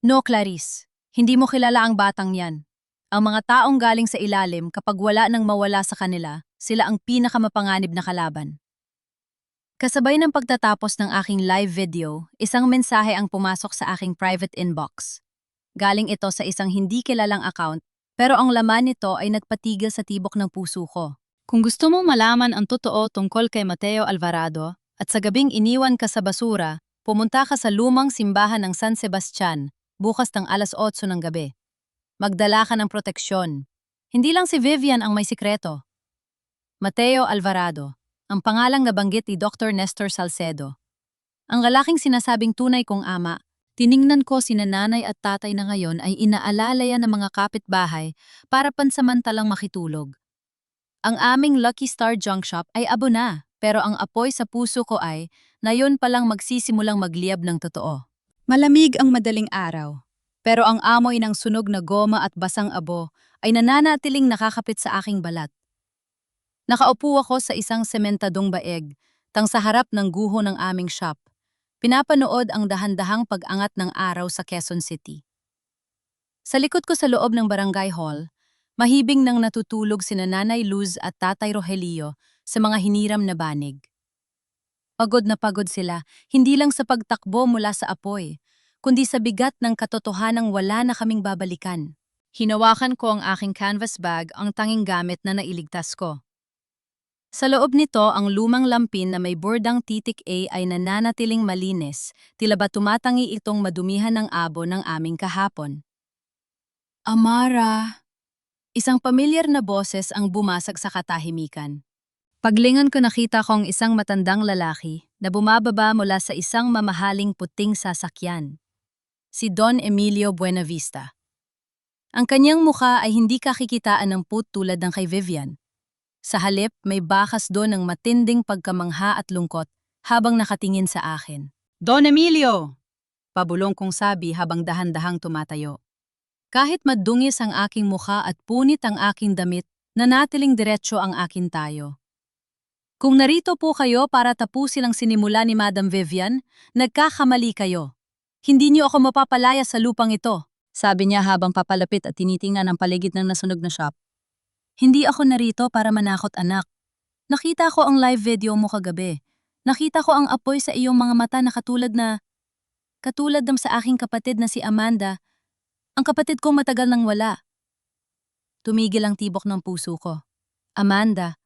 No, Clarice. Hindi mo kilala ang batang yan. Ang mga taong galing sa ilalim, kapag wala nang mawala sa kanila, sila ang pinakamapanganib na kalaban. Kasabay ng pagtatapos ng aking live video, isang mensahe ang pumasok sa aking private inbox. Galing ito sa isang hindi kilalang account, pero ang laman nito ay nagpatigil sa tibok ng puso ko. Kung gusto mong malaman ang totoo tungkol kay Mateo Alvarado at sa gabing iniwan ka sa basura, pumunta ka sa lumang simbahan ng San Sebastian bukas ng alas 8 ng gabi. Magdala ka ng proteksyon. Hindi lang si Vivian ang may sikreto. Mateo Alvarado, ang pangalang nabanggit ni Dr. Nestor Salcedo. Ang lalaking sinasabing tunay kong ama, tiningnan ko sina nanay at tatay na ngayon ay inaalalayan ng mga kapitbahay para pansamantalang makitulog. Ang aming Lucky Star Junk Shop ay abo na, pero ang apoy sa puso ko ay, na yun palang magsisimulang magliyab ng totoo. Malamig ang madaling araw, pero ang amoy ng sunog na goma at basang abo ay nananatiling nakakapit sa aking balat. Nakaupo ako sa isang sementadong baeg, tang sa harap ng guho ng aming shop. Pinapanood ang dahan-dahang pag-angat ng araw sa Quezon City. Sa likod ko sa loob ng barangay hall, mahibing nang natutulog sina Nanay Luz at Tatay Rogelio sa mga hiniram na banig. Pagod na pagod sila, hindi lang sa pagtakbo mula sa apoy, kundi sa bigat ng katotohanang wala na kaming babalikan. Hinawakan ko ang aking canvas bag, ang tanging gamit na nailigtas ko. Sa loob nito, ang lumang lampin na may bordang titik A ay nananatiling malinis, tila ba tumatangi itong madumihan ng abo ng aming kahapon. Amara! Isang pamilyar na boses ang bumasag sa katahimikan. Paglingon ko nakita kong isang matandang lalaki na bumababa mula sa isang mamahaling puting sasakyan. Si Don Emilio Buenavista. Ang kanyang mukha ay hindi kakikitaan ng put tulad ng kay Vivian. Sa halip, may bakas doon ng matinding pagkamangha at lungkot habang nakatingin sa akin. Don Emilio! Pabulong kong sabi habang dahan-dahang tumatayo. Kahit madungis ang aking mukha at punit ang aking damit, nanatiling diretsyo ang akin tayo. Kung narito po kayo para tapusin ang sinimula ni Madam Vivian, nagkakamali kayo. Hindi niyo ako mapapalaya sa lupang ito, sabi niya habang papalapit at tinitingnan ang paligid ng nasunog na shop. Hindi ako narito para manakot anak. Nakita ko ang live video mo kagabi. Nakita ko ang apoy sa iyong mga mata na katulad ng sa aking kapatid na si Amanda. Ang kapatid kong matagal nang wala. Tumigil ang tibok ng puso ko. Amanda,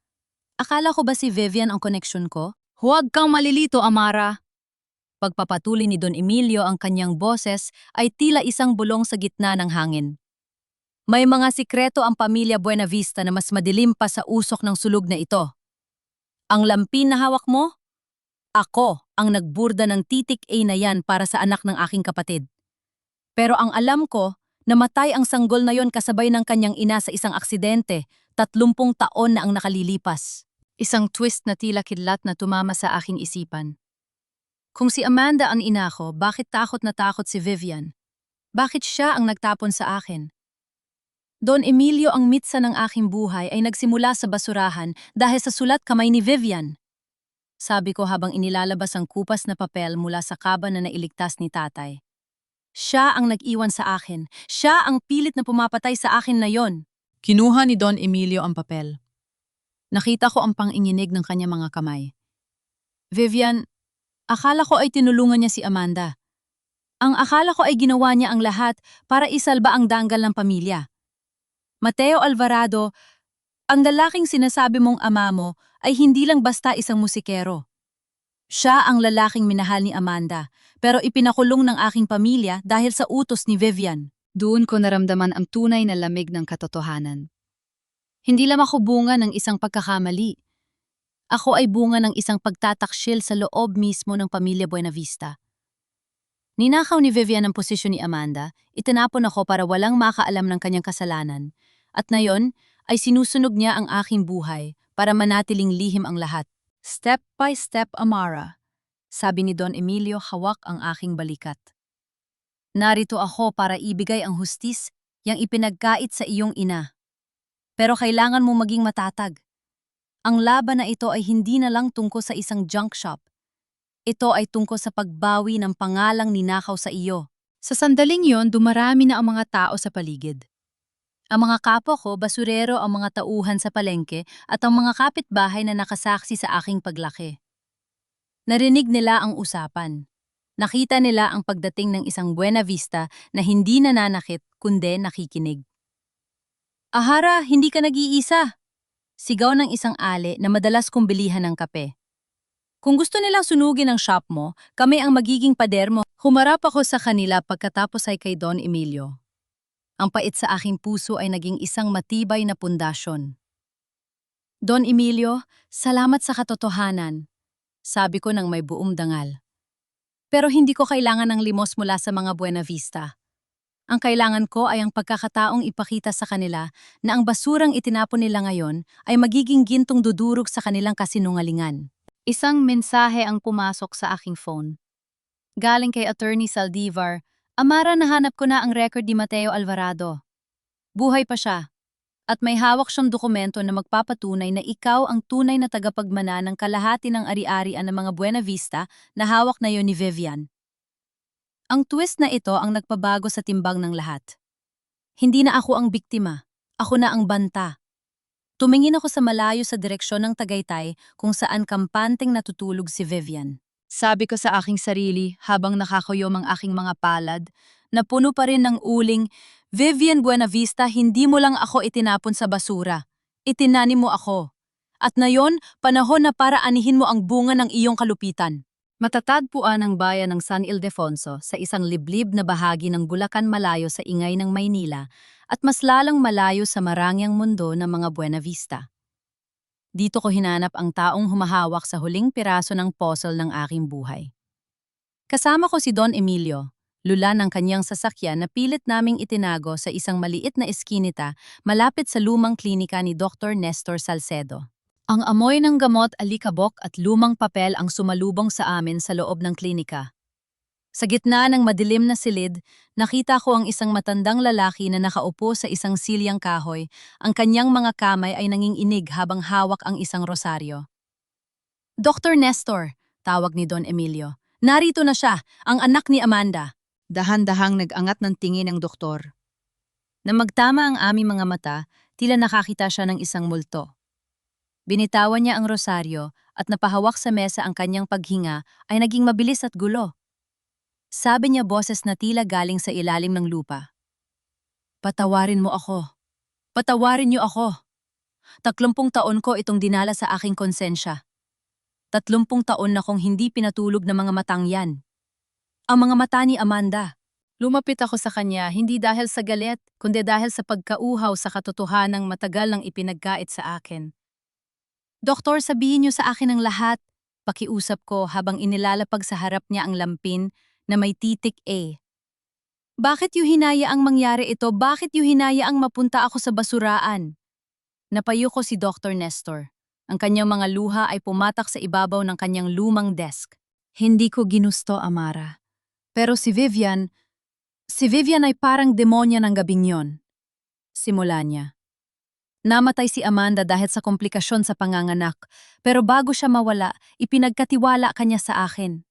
akala ko ba si Vivian ang koneksyon ko? Huwag kang malilito, Amara. Pagpapatuloy ni Don Emilio ang kanyang boses ay tila isang bulong sa gitna ng hangin. May mga sikreto ang pamilya Buenavista na mas madilim pa sa usok ng sulog na ito. Ang lampin na hawak mo? Ako ang nagburda ng titik A na yan para sa anak ng aking kapatid. Pero ang alam ko, namatay ang sanggol na yon kasabay ng kanyang ina sa isang aksidente, 30 taon na ang nakalilipas. Isang twist na tila kidlat na tumama sa aking isipan. Kung si Amanda ang ina ko, bakit takot na takot si Vivian? Bakit siya ang nagtapon sa akin? Don Emilio, ang mitsa ng aking buhay ay nagsimula sa basurahan dahil sa sulat kamay ni Vivian. Sabi ko habang inilalabas ang kupas na papel mula sa kaba na nailigtas ni tatay. Siya ang nag-iwan sa akin. Siya ang pilit na pumapatay sa akin na yon. Kinuha ni Don Emilio ang papel. Nakita ko ang panginginig ng kanya mga kamay. Vivian, akala ko ay tinulungan niya si Amanda. Ang akala ko ay ginawa niya ang lahat para isalba ang danggal ng pamilya. Mateo Alvarado, ang lalaking sinasabi mong ama mo ay hindi lang basta isang musikero. Siya ang lalaking minahal ni Amanda, pero ipinakulong ng aking pamilya dahil sa utos ni Vivian. Doon ko naramdaman ang tunay na lamig ng katotohanan. Hindi lang ako bunga ng isang pagkakamali. Ako ay bunga ng isang pagtataksil sa loob mismo ng pamilya Buenavista. Ninakaw ni Vivian ang posisyon ni Amanda, itinapon ako para walang makaalam ng kanyang kasalanan, at ngayon ay sinusunog niya ang aking buhay para manatiling lihim ang lahat. Step by step, Amara, sabi ni Don Emilio hawak ang aking balikat. Narito ako para ibigay ang hustis yang ipinagkait sa iyong ina. Pero kailangan mo maging matatag. Ang laban na ito ay hindi na lang tungkol sa isang junk shop. Ito ay tungkol sa pagbawi ng pangalang ninakaw sa iyo. Sa sandaling yon, dumarami na ang mga tao sa paligid. Ang mga kapwa ko, basurero, ang mga tauhan sa palengke at ang mga kapitbahay na nakasaksi sa aking paglaki. Narinig nila ang usapan. Nakita nila ang pagdating ng isang Buena Vista na hindi nananakit kundi nakikinig. Ahara, hindi ka nag-iisa! Sigaw ng isang ale na madalas kong bilihan ng kape. Kung gusto nilang sunugin ang shop mo, kami ang magiging pader mo. Humarap ako sa kanila pagkatapos ay kay Don Emilio. Ang pait sa aking puso ay naging isang matibay na pundasyon. Don Emilio, salamat sa katotohanan, sabi ko nang may buong dangal. Pero hindi ko kailangan ng limos mula sa mga Buena Vista. Ang kailangan ko ay ang pagkakataong ipakita sa kanila na ang basurang itinapon nila ngayon ay magiging gintong dudurog sa kanilang kasinungalingan. Isang mensahe ang pumasok sa aking phone. Galing kay Attorney Saldivar, Amara, nahanap ko na ang record ni Mateo Alvarado. Buhay pa siya. At may hawak siyang dokumento na magpapatunay na ikaw ang tunay na tagapagmana ng kalahati ng ari-arian ng mga Buena Vista na hawak na yon ni Vivian. Ang twist na ito ang nagpabago sa timbang ng lahat. Hindi na ako ang biktima, ako na ang banta. Tumingin ako sa malayo sa direksyon ng Tagaytay kung saan kampanteng natutulog si Vivian. Sabi ko sa aking sarili habang nakakuyom ang aking mga palad, na puno pa rin ng uling, Vivian Buenavista, hindi mo lang ako itinapon sa basura. Itinani mo ako. At ngayon, panahon na para anihin mo ang bunga ng iyong kalupitan. Matatagpuan ang bayan ng San Ildefonso sa isang liblib na bahagi ng Bulacan malayo sa ingay ng Maynila at mas lalang malayo sa marangyang mundo ng mga Buenavista. Dito ko hinanap ang taong humahawak sa huling piraso ng puzzle ng aking buhay. Kasama ko si Don Emilio, lula ng kanyang sasakyan na pilit naming itinago sa isang maliit na eskinita malapit sa lumang klinika ni Dr. Nestor Salcedo. Ang amoy ng gamot, alikabok at lumang papel ang sumalubong sa amin sa loob ng klinika. Sa gitna ng madilim na silid, nakita ko ang isang matandang lalaki na nakaupo sa isang silyang kahoy. Ang kanyang mga kamay ay nanginginig habang hawak ang isang rosaryo. Dr. Nestor, tawag ni Don Emilio. Narito na siya, ang anak ni Amanda. Dahan-dahang nag-angat ng tingin ng doktor. Na magtama ang aming mga mata, tila nakakita siya ng isang multo. Binitawan niya ang rosaryo at napahawak sa mesa ang kanyang paghinga ay naging mabilis at gulo. Sabi niya boses na tila galing sa ilalim ng lupa. Patawarin mo ako. Patawarin niyo ako. 30 taon ko itong dinala sa aking konsensya. 30 taon na kong hindi pinatulog ng mga matang yan. Ang mga mata ni Amanda. Lumapit ako sa kanya hindi dahil sa galit, kundi dahil sa pagkauhaw sa katotohanang matagal nang ipinagkait sa akin. Doktor, sabihin niyo sa akin ang lahat. Pakiusap ko habang inilalapag sa harap niya ang lampin na may titik A. Bakit yu hinayaang mangyari ito? Bakit yu hinayaang mapunta ako sa basuraan? Napayo ko si Dr. Nestor. Ang kanyang mga luha ay pumatak sa ibabaw ng kanyang lumang desk. Hindi ko ginusto, Amara. Pero si Vivian ay parang demonya ng gabing yon. Simula niya. Namatay si Amanda dahil sa komplikasyon sa panganganak, pero bago siya mawala, ipinagkatiwala kanya sa akin.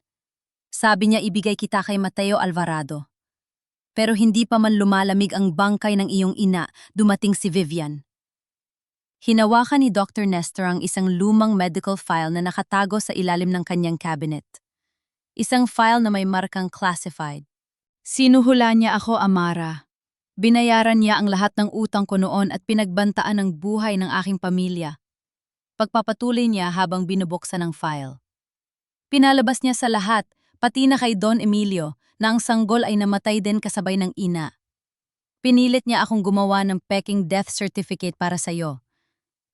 Sabi niya ibigay kita kay Mateo Alvarado. Pero hindi pa man lumalamig ang bangkay ng iyong ina, dumating si Vivian. Hinawakan ni Dr. Nestor ang isang lumang medical file na nakatago sa ilalim ng kanyang cabinet. Isang file na may markang classified. Sinuhula niya ako, Amara. Binayaran niya ang lahat ng utang ko noon at pinagbantaan ang buhay ng aking pamilya. Pagpapatuloy niya habang binubuksan ang file. Pinalabas niya sa lahat, pati na kay Don Emilio, na ang sanggol ay namatay din kasabay ng ina. Pinilit niya akong gumawa ng peking death certificate para sa'yo.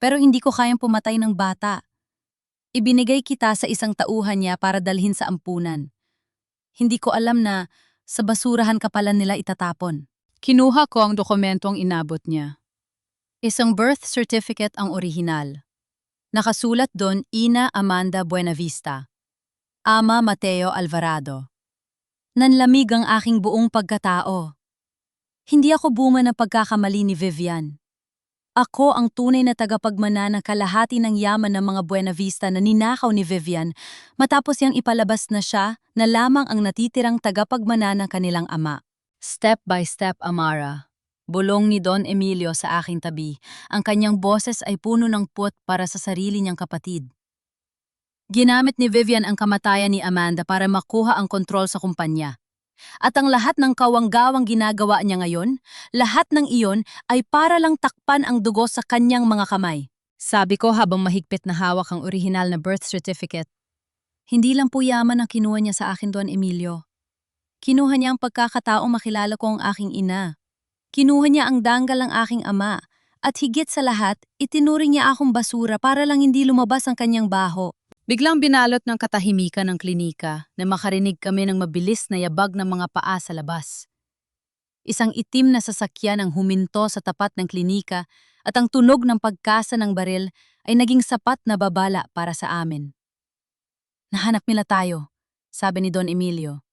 Pero hindi ko kayang pumatay ng bata. Ibinigay kita sa isang tauhan niya para dalhin sa ampunan. Hindi ko alam na sa basurahan ka pala nila itatapon. Kinuha ko ang dokumentong inabot niya. Isang birth certificate ang orihinal. Nakasulat doon Ina Amanda Buenavista. Ama Mateo Alvarado. Nanlamig ang aking buong pagkatao. Hindi ako bunga ng pagkakamali ni Vivian. Ako ang tunay na tagapagmana ng kalahati ng yaman ng mga Buenavista na ninakaw ni Vivian matapos niyang ipalabas na siya na lamang ang natitirang tagapagmana ng kanilang ama. Step by step, Amara. Bulong ni Don Emilio sa aking tabi. Ang kanyang boses ay puno ng puot para sa sarili niyang kapatid. Ginamit ni Vivian ang kamatayan ni Amanda para makuha ang kontrol sa kumpanya. At ang lahat ng kawanggawang ginagawa niya ngayon, lahat ng iyon ay para lang takpan ang dugo sa kanyang mga kamay. Sabi ko habang mahigpit na hawak ang orihinal na birth certificate. Hindi lang po yaman ang kinuha niya sa akin, Don Emilio. Kinuha niya ang pagkakataong makilala ko ang aking ina. Kinuha niya ang danggal ng aking ama. At higit sa lahat, itinuring niya akong basura para lang hindi lumabas ang kanyang baho. Biglang binalot ng katahimikan ng klinika na makarinig kami ng mabilis na yabag ng mga paa sa labas. Isang itim na sasakyan ang huminto sa tapat ng klinika at ang tunog ng pagkasa ng baril ay naging sapat na babala para sa amin. Nahanap nila tayo, sabi ni Don Emilio.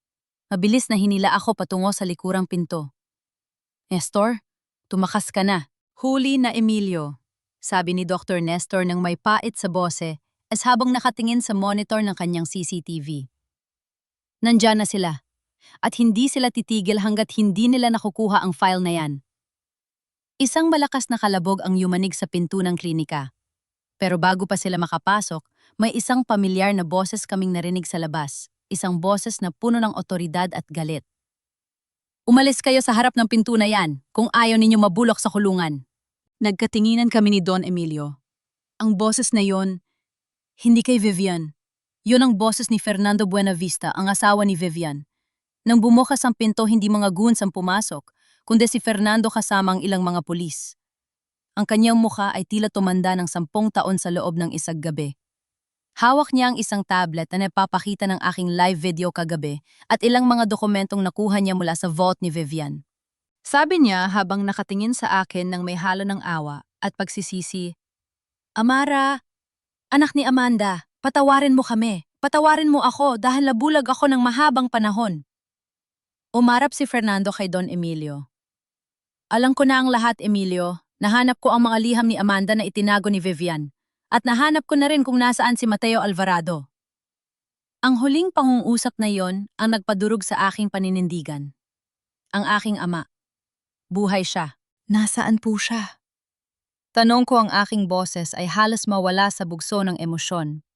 Mabilis na hinila ako patungo sa likurang pinto. Nestor, tumakas ka na. Huli na Emilio, sabi ni Dr. Nestor nang may pait sa bose as habang nakatingin sa monitor ng kanyang CCTV. Nandyan na sila, at hindi sila titigil hanggat hindi nila nakukuha ang file na yan. Isang malakas na kalabog ang yumanig sa pinto ng klinika. Pero bago pa sila makapasok, may isang pamilyar na boses kaming narinig sa labas, isang boses na puno ng otoridad at galit. Umalis kayo sa harap ng pinto na yan kung ayaw ninyo mabulok sa kulungan. Nagkatinginan kami ni Don Emilio. Ang boses na yon, hindi kay Vivian. Yun ang boses ni Fernando Buenavista, ang asawa ni Vivian. Nang bumukas ang pinto, hindi mga goons ang pumasok, kundi si Fernando kasama ang ilang mga pulis. Ang kanyang mukha ay tila tumanda ng 10 taon sa loob ng isang gabi. Hawak niya ang isang tablet na napapakita ng aking live video kagabi at ilang mga dokumentong nakuha niya mula sa vault ni Vivian. Sabi niya habang nakatingin sa akin ng may halo ng awa at pagsisisi, Amara, anak ni Amanda, patawarin mo kami. Patawarin mo ako dahil nabulag ako ng mahabang panahon. Umarap si Fernando kay Don Emilio. Alam ko na ang lahat, Emilio. Nahanap ko ang mga liham ni Amanda na itinago ni Vivian. At nahanap ko na rin kung nasaan si Mateo Alvarado. Ang huling pangungusap na yon ang nagpadurog sa aking paninindigan. Ang aking ama. Buhay siya. Nasaan po siya? Tanong ko ang aking boses ay halos mawala sa bugso ng emosyon.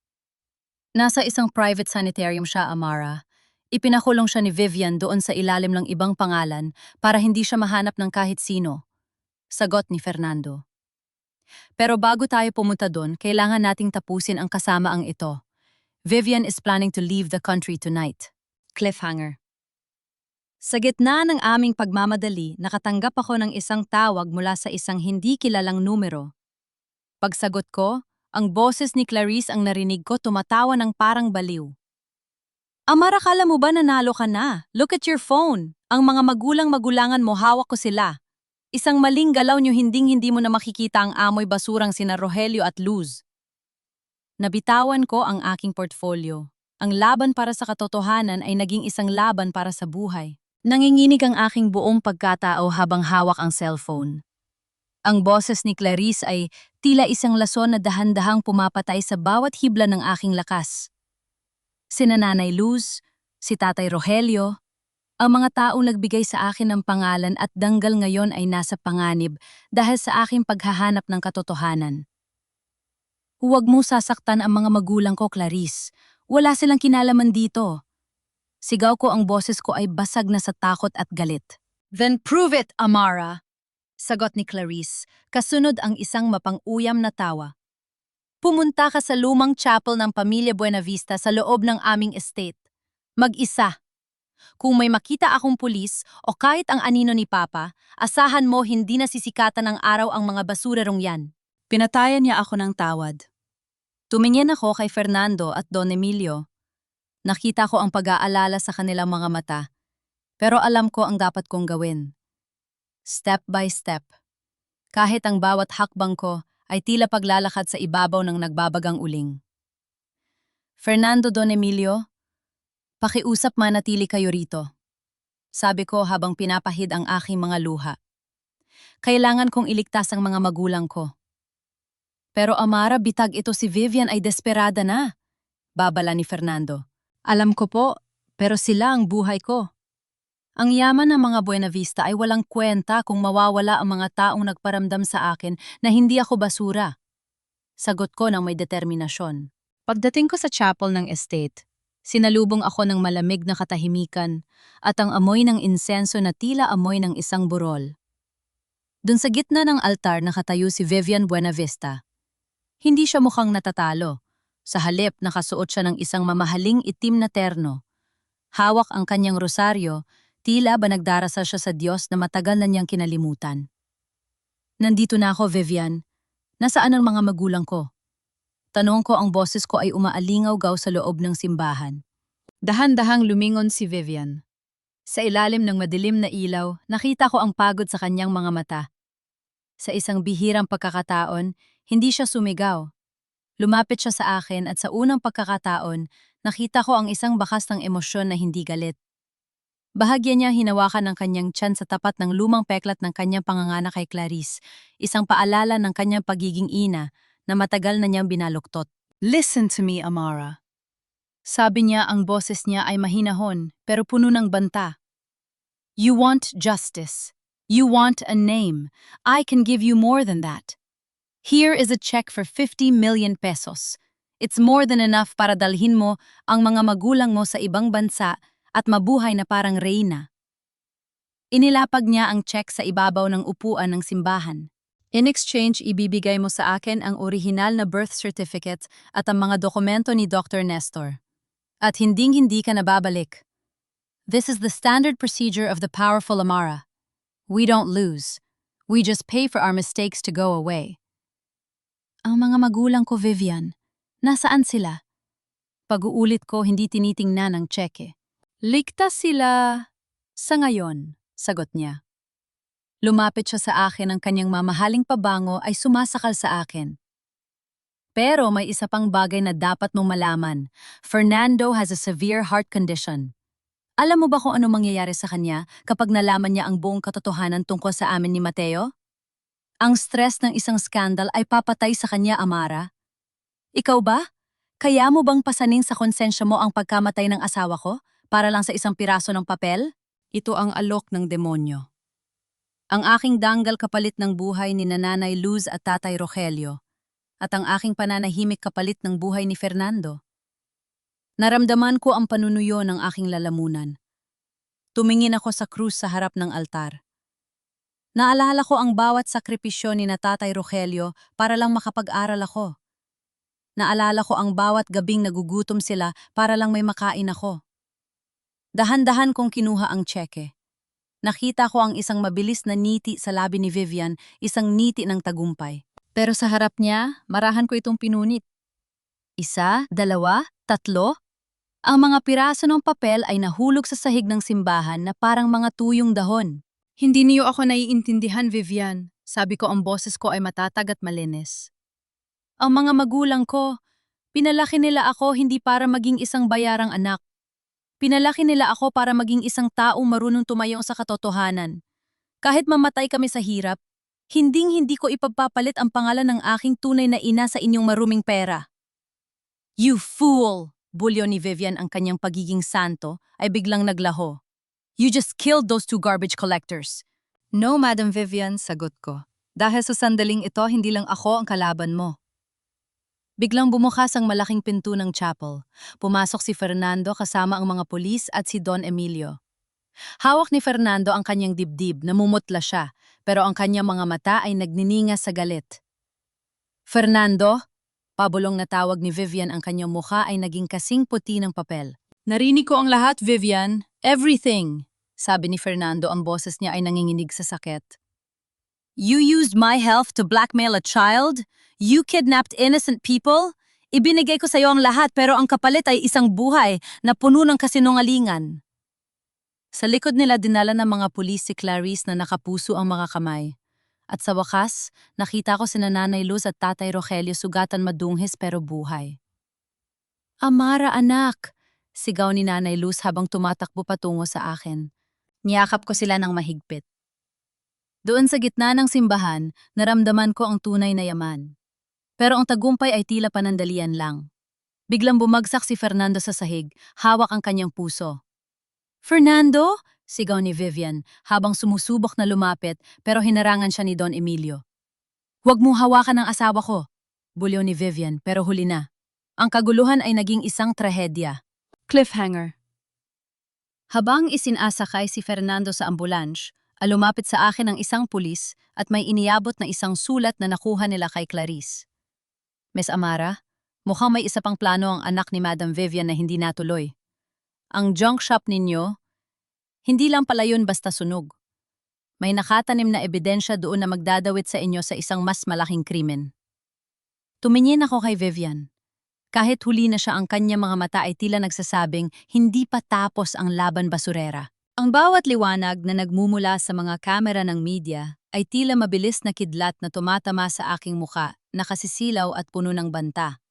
Nasa isang private sanitarium siya, Amara. Ipinakulong siya ni Vivian doon sa ilalim ng ibang pangalan para hindi siya mahanap ng kahit sino. Sagot ni Fernando. Pero bago tayo pumunta doon, kailangan nating tapusin ang kasamaang ito. Vivian is planning to leave the country tonight. Cliffhanger. Sa gitna ng aming pagmamadali, nakatanggap ako ng isang tawag mula sa isang hindi kilalang numero. Pagsagot ko, ang boses ni Clarice ang narinig ko tumatawa ng parang baliw. Amara, kala mo ba nanalo ka na? Look at your phone. Ang mga magulang-magulangan mo, hawak ko sila. Isang maling galaw nyo hindi mo na makikita ang amoy basurang sina Rogelio at Luz. Nabitawan ko ang aking portfolio. Ang laban para sa katotohanan ay naging isang laban para sa buhay. Nanginginig ang aking buong pagkatao habang hawak ang cellphone. Ang boses ni Clarice ay tila isang lason na dahan-dahang pumapatay sa bawat hibla ng aking lakas. Sina Nanay Luz, si Tatay Rogelio, ang mga taong nagbigay sa akin ng pangalan at danggal ngayon ay nasa panganib dahil sa aking paghahanap ng katotohanan. Huwag mo sasaktan ang mga magulang ko, Clarice. Wala silang kinalaman dito. Sigaw ko, ang boses ko ay basag na sa takot at galit. Then prove it, Amara! Sagot ni Clarice, kasunod ang isang mapang-uyam na tawa. Pumunta ka sa lumang chapel ng Pamilya Buenavista sa loob ng aming estate. Mag-isa. Kung may makita akong pulis o kahit ang anino ni Papa, asahan mo hindi na sisikatan ng araw ang mga basurerong yan. Pinatayan niya ako ng tawad. Tumingin ako kay Fernando at Don Emilio. Nakita ko ang pag-aalala sa kanilang mga mata, pero alam ko ang dapat kong gawin. Step by step. Kahit ang bawat hakbang ko ay tila paglalakad sa ibabaw ng nagbabagang uling. Fernando, Don Emilio, pakiusap manatili kayo rito. Sabi ko habang pinapahid ang aking mga luha. Kailangan kong iligtas ang mga magulang ko. Pero Amara, bitag ito, si Vivian ay desperada na. Babala ni Fernando. Alam ko po, pero sila ang buhay ko. Ang yaman ng mga Buenavista ay walang kwenta kung mawawala ang mga taong nagparamdam sa akin na hindi ako basura. Sagot ko ng may determinasyon. Pagdating ko sa chapel ng estate, sinalubong ako ng malamig na katahimikan at ang amoy ng insenso na tila amoy ng isang burol. Doon sa gitna ng altar nakatayo si Vivian Buenavista. Hindi siya mukhang natatalo. Sa halip nakasuot siya ng isang mamahaling itim na terno. Hawak ang kanyang rosaryo, tila ba nagdarasal siya sa Diyos na matagal na niyang kinalimutan. Nandito na ako, Vivian. Nasaan ang mga magulang ko? Tanong ko, ang boses ko ay umaalingaw-gaw sa loob ng simbahan. Dahan-dahang lumingon si Vivian. Sa ilalim ng madilim na ilaw, nakita ko ang pagod sa kanyang mga mata. Sa isang bihirang pagkakataon, hindi siya sumigaw. Lumapit siya sa akin at sa unang pagkakataon, nakita ko ang isang bakas ng emosyon na hindi galit. Bahagya niya hinawakan ng kanyang tiyan sa tapat ng lumang peklat ng kanyang panganganak kay Clarice, isang paalala ng kanyang pagiging ina na matagal na niyang binaluktot. Listen to me, Amara. Sabi niya, ang boses niya ay mahinahon pero puno ng banta. You want justice. You want a name. I can give you more than that. Here is a check for 50 million pesos. It's more than enough para dalhin mo ang mga magulang mo sa ibang bansa at mabuhay na parang reyna. Inilapag niya ang check sa ibabaw ng upuan ng simbahan. In exchange, ibibigay mo sa akin ang orihinal na birth certificate at ang mga dokumento ni Dr. Nestor. At hinding-hindi ka nababalik. This is the standard procedure of the powerful Amara. We don't lose. We just pay for our mistakes to go away. Ang mga magulang ko, Vivian, nasaan sila? Pag-uulit ko, hindi tinitingnan ang tseke. Ligtas sila sa ngayon, sagot niya. Lumapit siya sa akin, ang kanyang mamahaling pabango ay sumasakal sa akin. Pero may isa pang bagay na dapat mong malaman. Fernando has a severe heart condition. Alam mo ba kung ano mangyayari sa kanya kapag nalaman niya ang buong katotohanan tungkol sa amin ni Mateo? Ang stress ng isang skandal ay papatay sa kanya, Amara. Ikaw ba? Kaya mo bang pasanin sa konsensya mo ang pagkamatay ng asawa ko para lang sa isang piraso ng papel? Ito ang alok ng demonyo. Ang aking danggal kapalit ng buhay ni Nanay Luz at Tatay Rogelio, at ang aking pananahimik kapalit ng buhay ni Fernando. Naramdaman ko ang panunuyo ng aking lalamunan. Tumingin ako sa krus sa harap ng altar. Naalala ko ang bawat sakripisyo ni na Tatay Rogelio para lang makapag-aral ako. Naalala ko ang bawat gabing nagugutom sila para lang may makain ako. Dahan-dahan kong kinuha ang tseke. Nakita ko ang isang mabilis na niti sa labi ni Vivian, isang niti ng tagumpay. Pero sa harap niya, marahan ko itong pinunit. 1, 2, 3. Ang mga piraso ng papel ay nahulog sa sahig ng simbahan na parang mga tuyong dahon. Hindi niyo ako naiintindihan, Vivian. Sabi ko, ang boses ko ay matatag at malinis. Ang mga magulang ko, pinalaki nila ako hindi para maging isang bayarang anak. Pinalaki nila ako para maging isang taong marunong tumayong sa katotohanan. Kahit mamatay kami sa hirap, hinding-hindi ko ipagpapalit ang pangalan ng aking tunay na ina sa inyong maruming pera. You fool! Bulyo ni Vivian, ang kanyang pagiging santo ay biglang naglaho. You just killed those 2 garbage collectors. No, Madam Vivian, sagot ko. Dahil sa sandaling ito, hindi lang ako ang kalaban mo. Biglang bumukas ang malaking pinto ng chapel. Pumasok si Fernando kasama ang mga pulis at si Don Emilio. Hawak ni Fernando ang kanyang dibdib, namumutla siya, pero ang kanyang mga mata ay nagniningas sa galit. Fernando, pabulong na tawag ni Vivian, ang kanyang mukha ay naging kasing puti ng papel. Narinig ko ang lahat, Vivian. Everything, sabi ni Fernando, ang boses niya ay nanginginig sa sakit. You used my health to blackmail a child? You kidnapped innocent people? Ibinigay ko sa iyo ang lahat pero ang kapalit ay isang buhay na puno ng kasinungalingan. Sa likod nila dinala ng mga pulis si Clarice na nakapuso ang mga kamay. At sa wakas, nakita ko sina Nanay Luz at Tatay Rogelio sugatan madunghis pero buhay. Amara, anak! Sigaw ni Nanay Luz habang tumatakbo patungo sa akin. Niyakap ko sila ng mahigpit. Doon sa gitna ng simbahan, naramdaman ko ang tunay na yaman. Pero ang tagumpay ay tila panandalian lang. Biglang bumagsak si Fernando sa sahig, hawak ang kanyang puso. Fernando? Sigaw ni Vivian habang sumusubok na lumapit pero hinarangan siya ni Don Emilio. Huwag mong hawakan ang asawa ko, bulyo ni Vivian pero huli na. Ang kaguluhan ay naging isang trahedya. Cliffhanger. Habang isinasakay si Fernando sa ambulans, lumapit sa akin ang isang pulis at may iniabot na isang sulat na nakuha nila kay Clarice. Miss Amara, mukhang may isa pang plano ang anak ni Madam Vivian na hindi natuloy. Ang junk shop ninyo, hindi lang pala yun basta sunog. May nakatanim na ebidensya doon na magdadawit sa inyo sa isang mas malaking krimen. Tumingin ako kay Vivian. Kahit huli na siya, ang kanyang mga mata ay tila nagsasabing hindi pa tapos ang laban basurera. Ang bawat liwanag na nagmumula sa mga kamera ng media ay tila mabilis na kidlat na tumatama sa aking muka, nakasisilaw at puno ng banta.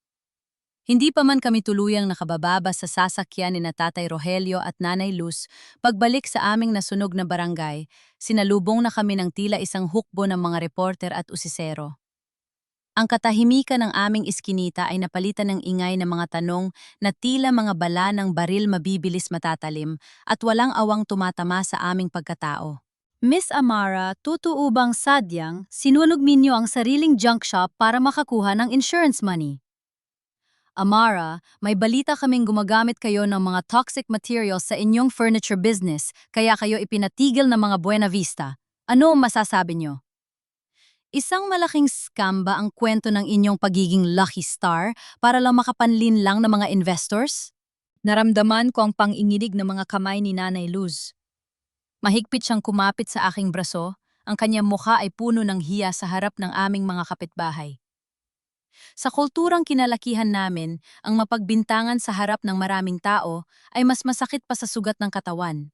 Hindi pa man kami tuluyang nakabababa sa sasakyan ni na Tatay Rogelio at Nanay Luz, pagbalik sa aming nasunog na barangay, sinalubong na kami ng tila isang hukbo ng mga reporter at usisero. Ang katahimikan ng aming iskinita ay napalitan ng ingay ng mga tanong na tila mga bala ng baril mabibilis matatalim at walang awang tumatama sa aming pagkatao. Miss Amara, totoo bang sadyang sinunog ninyo ang sariling junk shop para makakuha ng insurance money? Amara, may balita kaming gumagamit kayo ng mga toxic materials sa inyong furniture business, kaya kayo ipinatigil ng mga Buena Vista. Ano ang masasabi nyo? Isang malaking scam ba ang kwento ng inyong pagiging lucky star para lang makapanlin lang ng mga investors? Naramdaman ko ang panginginig ng mga kamay ni Nanay Luz. Mahigpit siyang kumapit sa aking braso, ang kanyang mukha ay puno ng hiya sa harap ng aming mga kapitbahay. Sa kulturang kinalakihan namin, ang mapagbintangan sa harap ng maraming tao ay mas masakit pa sa sugat ng katawan.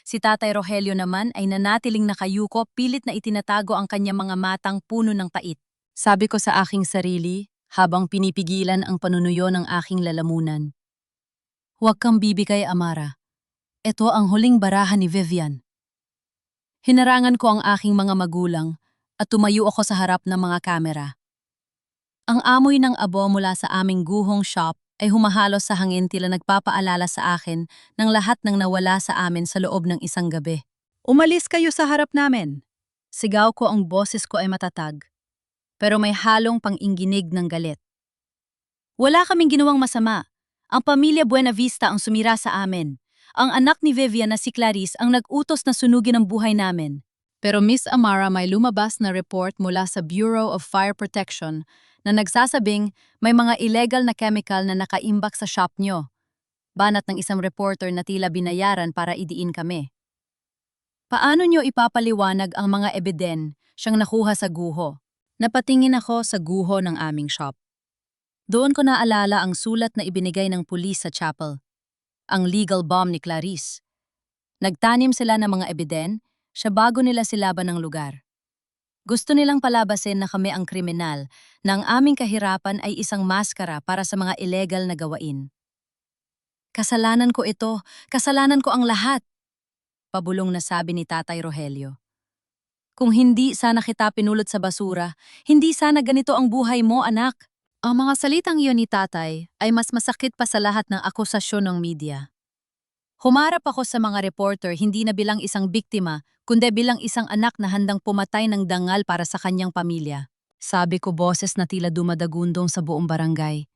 Si Tatay Rogelio naman ay nanatiling nakayuko, pilit na itinatago ang kanyang mga matang puno ng pait. Sabi ko sa aking sarili, habang pinipigilan ang panunuyo ng aking lalamunan. Huwag kang bibigay, Amara. Ito ang huling barahan ni Vivian. Hinarangan ko ang aking mga magulang at tumayo ako sa harap ng mga kamera. Ang amoy ng abo mula sa aming guhong shop ay humahalos sa hangin, tila nagpapaalala sa akin ng lahat ng nawala sa amin sa loob ng isang gabi. Umalis kayo sa harap namin! Sigaw ko, ang boses ko ay matatag, pero may halong pang-inginig ng galit. Wala kaming ginawang masama. Ang pamilya Buena Vista ang sumira sa amin. Ang anak ni Vivian na si Clarice ang nag-utos na sunugin ang buhay namin. Pero Miss Amara, may lumabas na report mula sa Bureau of Fire Protection na nagsasabing may mga illegal na chemical na nakaimbak sa shop nyo. Banat ng isang reporter na tila binayaran para idiin kami. Paano nyo ipapaliwanag ang mga ebiden siyang nakuha sa guho? Napatingin ako sa guho ng aming shop. Doon ko naalala ang sulat na ibinigay ng pulis sa chapel. Ang legal bomb ni Clarice. Nagtanim sila ng mga ebiden, siya bago nila silaban ng lugar. Gusto nilang palabasin na kami ang kriminal, na ang aming kahirapan ay isang maskara para sa mga illegal na gawain. Kasalanan ko ito, kasalanan ko ang lahat, pabulong na sabi ni Tatay Rogelio. Kung hindi sana kita pinulot sa basura, hindi sana ganito ang buhay mo, anak. Ang mga salitang iyon ni Tatay ay mas masakit pa sa lahat ng akusasyon ng media. Humarap ako sa mga reporter hindi na bilang isang biktima, kundi bilang isang anak na handang pumatay ng dangal para sa kanyang pamilya. Sabi ko, boses na tila dumadagundong sa buong barangay.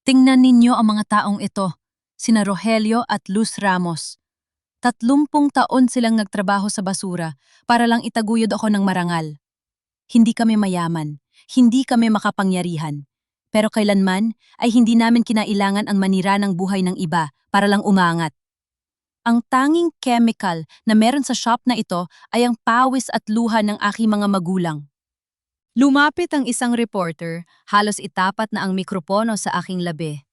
Tingnan ninyo ang mga taong ito, sina Rogelio at Luz Ramos. 30 taon silang nagtrabaho sa basura para lang itaguyod ako ng marangal. Hindi kami mayaman, hindi kami makapangyarihan. Pero kailanman ay hindi namin kinailangan ang manira ng buhay ng iba para lang umangat. Ang tanging chemical na meron sa shop na ito ay ang pawis at luha ng aking mga magulang. Lumapit ang isang reporter, halos itapat na ang mikropono sa aking labi.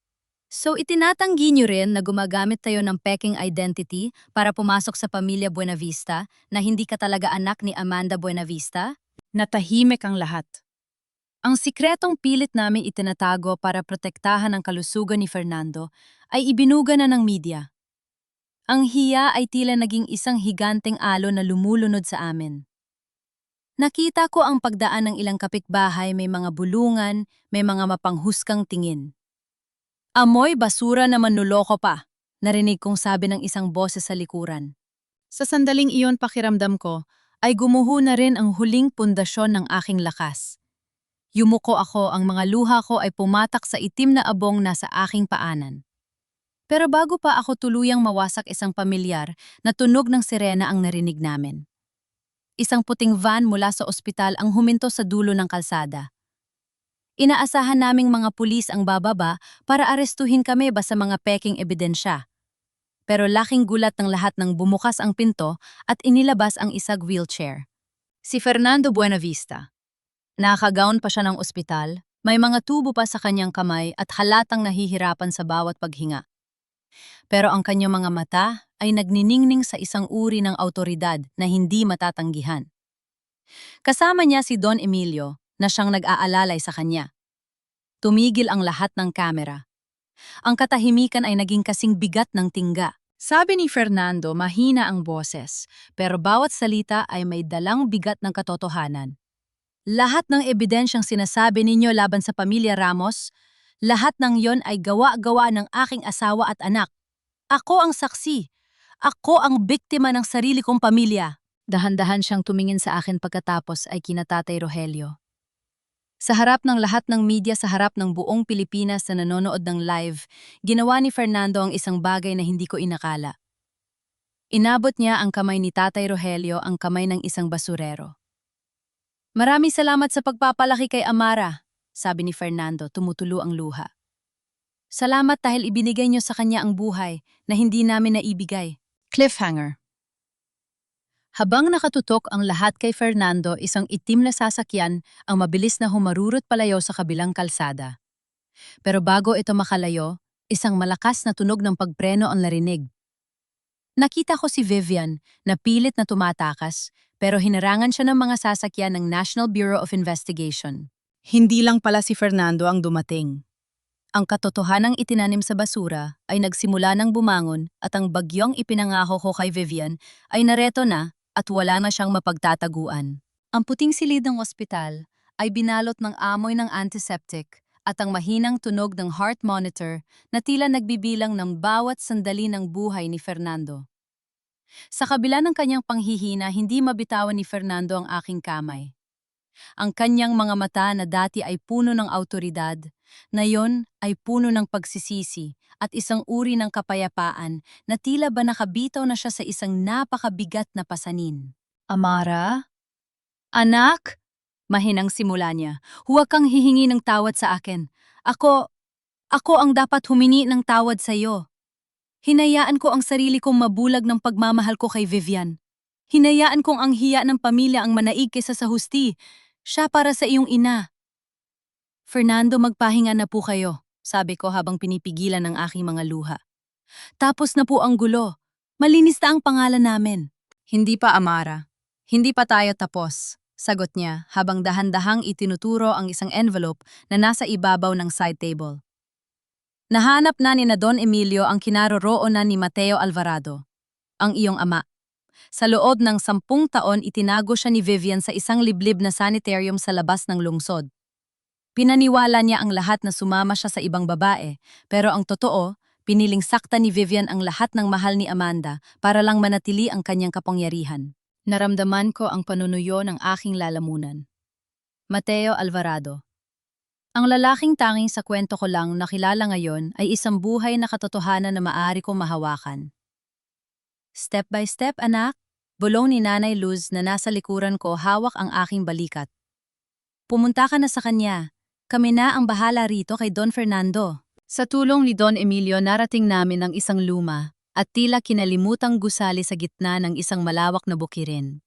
So itinatanggi niyo rin na gumagamit tayo ng peking identity para pumasok sa pamilya Buenavista na hindi ka talaga anak ni Amanda Buenavista? Natahimik ang lahat. Ang sikretong pilit namin itinatago para protektahan ang kalusugan ni Fernando ay ibinuga na ng media. Ang hiya ay tila naging isang higanteng alo na lumulunod sa amin. Nakita ko ang pagdaan ng ilang kapitbahay, may mga bulungan, may mga mapanghusgang tingin. Amoy basura na manluloko pa, narinig kong sabi ng isang boses sa likuran. Sa sandaling iyon, pakiramdam ko ay gumuho na rin ang huling pundasyon ng aking lakas. Yumuko ako, ang mga luha ko ay pumatak sa itim na abong nasa aking paanan. Pero bago pa ako tuluyang mawasak, isang pamilyar na tunog ng sirena ang narinig namin. Isang puting van mula sa ospital ang huminto sa dulo ng kalsada. Inaasahan naming mga pulis ang bababa para arestuhin kami basta mga peking ebidensya. Pero laking gulat ng lahat nang bumukas ang pinto at inilabas ang isang wheelchair. Si Fernando Buenavista. Nakagawn pa siya ng ospital, may mga tubo pa sa kanyang kamay at halatang nahihirapan sa bawat paghinga. Pero ang kanyang mga mata ay nagniningning sa isang uri ng autoridad na hindi matatanggihan. Kasama niya si Don Emilio na siyang nag-aalalay sa kanya. Tumigil ang lahat ng kamera. Ang katahimikan ay naging kasing bigat ng tingga. Sabi ni Fernando, mahina ang boses, pero bawat salita ay may dalang bigat ng katotohanan. Lahat ng ebidensyang sinasabi ninyo laban sa pamilya Ramos, lahat ng yon ay gawa-gawa ng aking asawa at anak. Ako ang saksi. Ako ang biktima ng sarili kong pamilya. Dahan-dahan siyang tumingin sa akin pagkatapos ay kinatatay Rogelio. Sa harap ng lahat ng media, sa harap ng buong Pilipinas na nanonood ng live, ginawa ni Fernando ang isang bagay na hindi ko inakala. Inabot niya ang kamay ni Tatay Rogelio, ang kamay ng isang basurero. Maraming salamat sa pagpapalaki kay Amara, sabi ni Fernando, tumutulo ang luha. Salamat dahil ibinigay niyo sa kanya ang buhay na hindi namin naibigay. Cliffhanger. Habang nakatutok ang lahat kay Fernando, isang itim na sasakyan ang mabilis na humarurot palayo sa kabilang kalsada. Pero bago ito makalayo, isang malakas na tunog ng pagpreno ang narinig. Nakita ko si Vivian na pilit na tumatakas, pero hinarangan siya ng mga sasakyan ng National Bureau of Investigation. Hindi lang pala si Fernando ang dumating. Ang katotohanang itinanim sa basura ay nagsimula ng bumangon at ang bagyong ipinangako ko kay Vivian ay nareto na at wala na siyang mapagtataguan. Ang puting silid ng ospital ay binalot ng amoy ng antiseptic at ang mahinang tunog ng heart monitor na tila nagbibilang ng bawat sandali ng buhay ni Fernando. Sa kabila ng kanyang panghihina, hindi mabitawan ni Fernando ang aking kamay. Ang kanyang mga mata na dati ay puno ng autoridad, ngayon ay puno ng pagsisisi at isang uri ng kapayapaan na tila ba nakabitaw na siya sa isang napakabigat na pasanin. Amara? Anak? Mahinang simula niya. Huwag kang hihingi ng tawad sa akin. Ako ang dapat humingi ng tawad sa iyo. Hinayaan ko ang sarili kong mabulag ng pagmamahal ko kay Vivian. Hinayaan kong ang hiya ng pamilya ang manaig kaysa sa husti. Siya para sa iyong ina. Fernando, magpahinga na po kayo, sabi ko habang pinipigilan ang aking mga luha. Tapos na po ang gulo. Malinis na ang pangalan namin. Hindi pa, Amara. Hindi pa tayo tapos, sagot niya habang dahan-dahang itinuturo ang isang envelope na nasa ibabaw ng side table. Nahanap na ni Don Emilio ang kinaroroonan ni Mateo Alvarado, ang iyong ama. Sa loob ng 10 taon, itinago siya ni Vivian sa isang liblib na sanitarium sa labas ng lungsod. Pinaniwala niya ang lahat na sumama siya sa ibang babae, pero ang totoo, piniling sakta ni Vivian ang lahat ng mahal ni Amanda para lang manatili ang kanyang kapangyarihan. Naramdaman ko ang panunuyo ng aking lalamunan. Mateo Alvarado. Ang lalaking tanging sa kwento ko lang nakilala ngayon ay isang buhay na katotohanan na maaari kong mahawakan. Step by step, anak, bulong ni Nanay Luz na nasa likuran ko, hawak ang aking balikat. Pumunta ka na sa kanya. Kami na ang bahala rito kay Don Fernando. Sa tulong ni Don Emilio, narating namin ang isang luma at tila kinalimutang gusali sa gitna ng isang malawak na bukirin.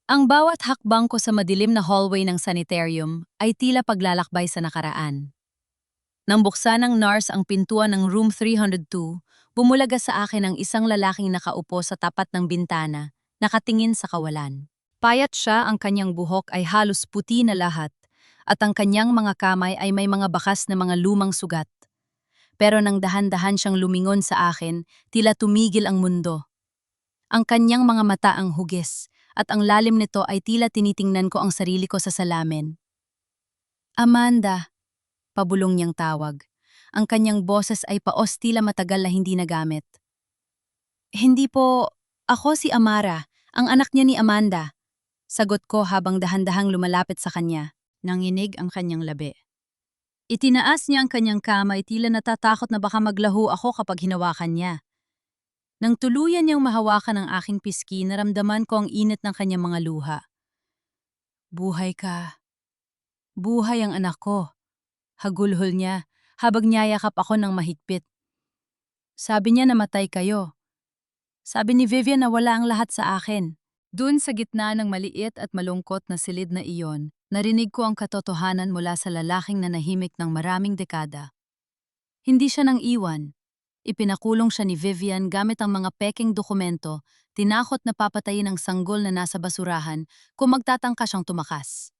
Ang bawat hakbang ko sa madilim na hallway ng sanitarium ay tila paglalakbay sa nakaraan. Nang buksan ng nurse ang pintuan ng room 302, bumulaga sa akin ang isang lalaking nakaupo sa tapat ng bintana, nakatingin sa kawalan. Payat siya, ang kanyang buhok ay halos puti na lahat, at ang kanyang mga kamay ay may mga bakas na mga lumang sugat. Pero nang dahan-dahan siyang lumingon sa akin, tila tumigil ang mundo. Ang kanyang mga mata ang hugis, at ang lalim nito ay tila tinitingnan ko ang sarili ko sa salamin. Amanda, pabulong niyang tawag. Ang kanyang boses ay paos, tila matagal na hindi nagamit. Hindi po, ako si Amara, ang anak niya ni Amanda. Sagot ko habang dahan-dahang lumalapit sa kanya. Nanginig ang kanyang labi. Itinaas niya ang kanyang kamay tila natatakot na baka maglaho ako kapag hinawakan niya. Nang tuluyan niyang mahawakan ang aking pisngi, naramdaman ko ang init ng kanyang mga luha. Buhay ka. Buhay ang anak ko. Hagulhol niya habang niyayakap ako ng mahigpit. Sabi niya namatay kayo. Sabi ni Vivian na wala ang lahat sa akin. Dun sa gitna ng maliit at malungkot na silid na iyon, narinig ko ang katotohanan mula sa lalaking nanahimik ng maraming dekada. Hindi siya nang iwan. Ipinakulong siya ni Vivian gamit ang mga peking dokumento, tinakot na papatayin ang sanggol na nasa basurahan kung magtatangka siyang tumakas.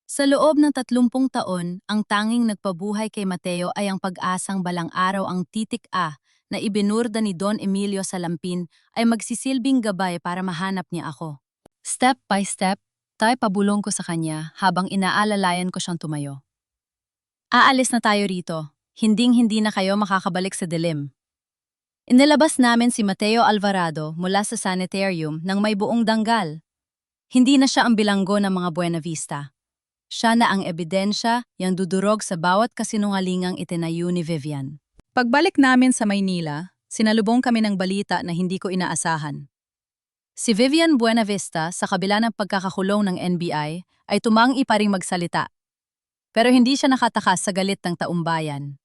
Sa loob ng 30 taon, ang tanging nagpabuhay kay Mateo ay ang pag-asang balang araw ang titik A na ibinurda ni Don Emilio sa lampin ay magsisilbing gabay para mahanap niya ako. Step by step, tayo pabulong ko sa kanya habang inaalalayan ko siyang tumayo. Aalis na tayo rito. Hinding-hindi na kayo makakabalik sa dilim. Inilabas namin si Mateo Alvarado mula sa sanitarium ng may buong danggal. Hindi na siya ang bilanggo ng mga Buena Vista. Siya na ang ebidensya yang dudurog sa bawat kasinungalingang itinayo ni Vivian. Pagbalik namin sa Maynila, sinalubong kami ng balita na hindi ko inaasahan. Si Vivian Buenavista, sa kabila ng pagkakakulong ng NBI, ay tumangi pa ring magsalita. Pero hindi siya nakatakas sa galit ng taumbayan.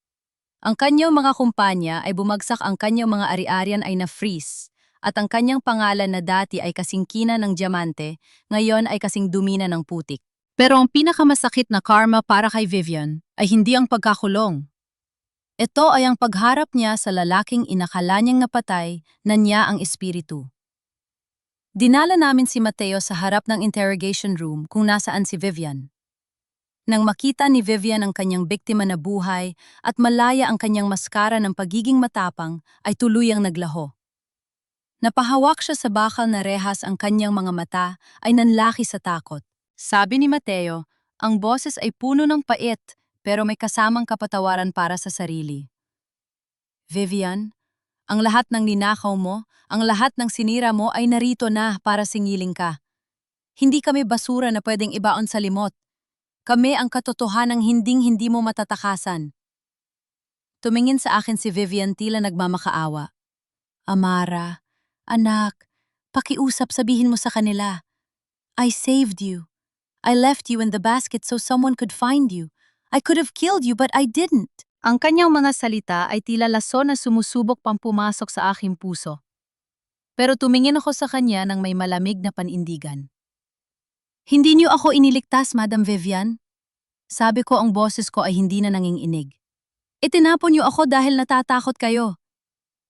Ang kanyang mga kumpanya ay bumagsak, ang kanyang mga ari-arian ay na-freeze, at ang kanyang pangalan na dati ay kasing kina ng diamante, ngayon ay kasing dumina ng putik. Pero ang pinakamasakit na karma para kay Vivian ay hindi ang pagkakulong. Ito ay ang pagharap niya sa lalaking inakala niyang napatay na niya ang espiritu. Dinala namin si Mateo sa harap ng interrogation room kung nasaan si Vivian. Nang makita ni Vivian ang kanyang biktima na buhay at malaya ang kanyang maskara ng pagiging matapang, ay tuluyang naglaho. Napahawak siya sa bakal na rehas, ang kanyang mga mata ay nanlaki sa takot. Sabi ni Mateo, ang boses ay puno ng pait pero may kasamang kapatawaran para sa sarili. Vivian, ang lahat ng ninakaw mo, ang lahat ng sinira mo ay narito na para singiling ka. Hindi kami basura na pwedeng ibaon sa limot. Kami ang katotohanang hinding-hindi mo matatakasan. Tumingin sa akin si Vivian tila nagmamakaawa. Amara, anak, pakiusap, sabihin mo sa kanila. I saved you. I left you in the basket so someone could find you. I could have killed you but I didn't. Ang kanyang mga salita ay tila laso na sumusubok pang pumasok sa aking puso. Pero tumingin ako sa kanya ng may malamig na panindigan. Hindi niyo ako iniligtas, Madam Vivian. Sabi ko, ang boses ko ay hindi na nanginginig. Itinapon niyo ako dahil natatakot kayo.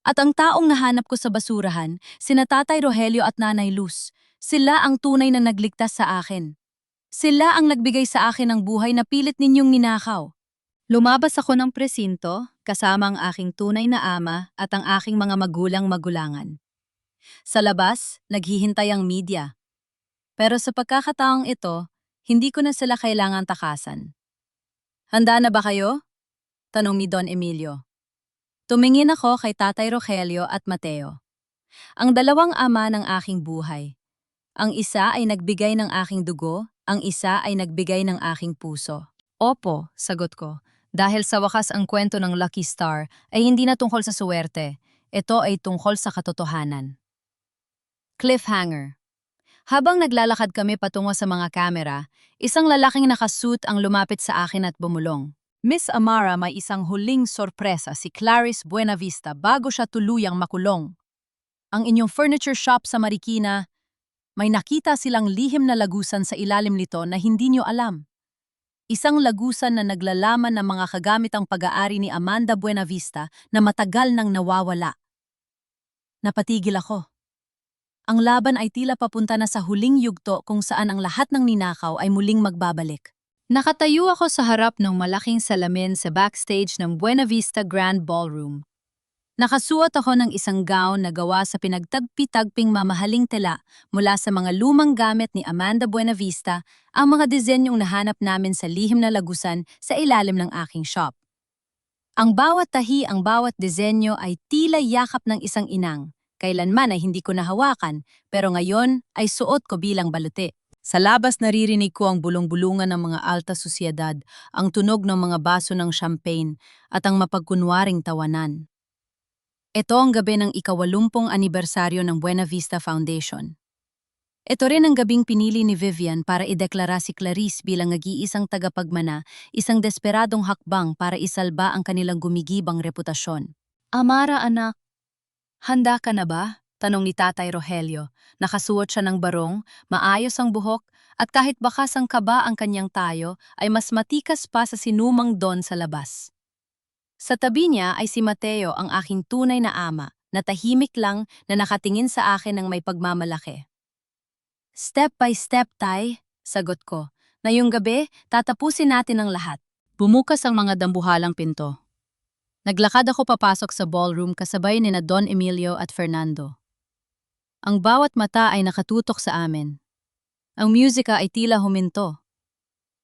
At ang taong nahanap ko sa basurahan, sina Tatay Rogelio at Nanay Luz, sila ang tunay na nagligtas sa akin. Sila ang nagbigay sa akin ng buhay na pilit ninyong ninakaw. Lumabas ako ng presinto, kasama ang aking tunay na ama at ang aking mga magulang-magulangan. Sa labas, naghihintay ang media. Pero sa pagkakataong ito, hindi ko na sila kailangan takasan. Handa na ba kayo? Tanong ni Don Emilio. Tumingin ako kay Tatay Rogelio at Mateo. Ang dalawang ama ng aking buhay. Ang isa ay nagbigay ng aking dugo, ang isa ay nagbigay ng aking puso. Opo, sagot ko. Dahil sa wakas ang kwento ng Lucky Star ay hindi na tungkol sa suwerte. Ito ay tungkol sa katotohanan. Cliffhanger. Habang naglalakad kami patungo sa mga kamera, isang lalaking nakasuit ang lumapit sa akin at bumulong. Miss Amara, may isang huling sorpresa, si Clarice Buenavista, bago siya tuluyang makulong. Ang inyong furniture shop sa Marikina, may nakita silang lihim na lagusan sa ilalim nito na hindi nyo alam. Isang lagusan na naglalaman ng mga kagamitang pag-aari ni Amanda Buenavista na matagal nang nawawala. Napatigil ako. Ang laban ay tila papunta na sa huling yugto kung saan ang lahat ng ninakaw ay muling magbabalik. Nakatayo ako sa harap ng malaking salamin sa backstage ng Buenavista Grand Ballroom. Nakasuot ako ng isang gown na gawa sa pinagtagpi-tagping mamahaling tela mula sa mga lumang gamit ni Amanda Buenavista, ang mga disenyong nahanap namin sa lihim na lagusan sa ilalim ng aking shop. Ang bawat tahi, ang bawat disenyo ay tila yakap ng isang inang. Kailanman ay hindi ko nahawakan, pero ngayon ay suot ko bilang baluti. Sa labas naririnig ko ang bulong-bulungan ng mga alta sosyedad, ang tunog ng mga baso ng champagne, at ang mapagkunwaring tawanan. Ito ang gabi ng ika-80 anibersaryo ng Buena Vista Foundation. Ito rin ang gabing pinili ni Vivian para ideklara si Clarice bilang nag-iisang tagapagmana, isang desperadong hakbang para isalba ang kanilang gumigibang reputasyon. Amara anak, handa ka na ba? Tanong ni Tatay Rogelio. Nakasuot siya ng barong, maayos ang buhok, at kahit bakas ang kaba ang kanyang tayo, ay mas matikas pa sa sinumang don sa labas. Sa tabi niya ay si Mateo, ang aking tunay na ama, na tahimik lang na nakatingin sa akin ng may pagmamalaki. Step by step, Tay, sagot ko. Ngayong gabi, tatapusin natin ang lahat. Bumukas ang mga dambuhalang pinto. Naglakad ako papasok sa ballroom kasabay ni na Don Emilio at Fernando. Ang bawat mata ay nakatutok sa amin. Ang musika ay tila huminto.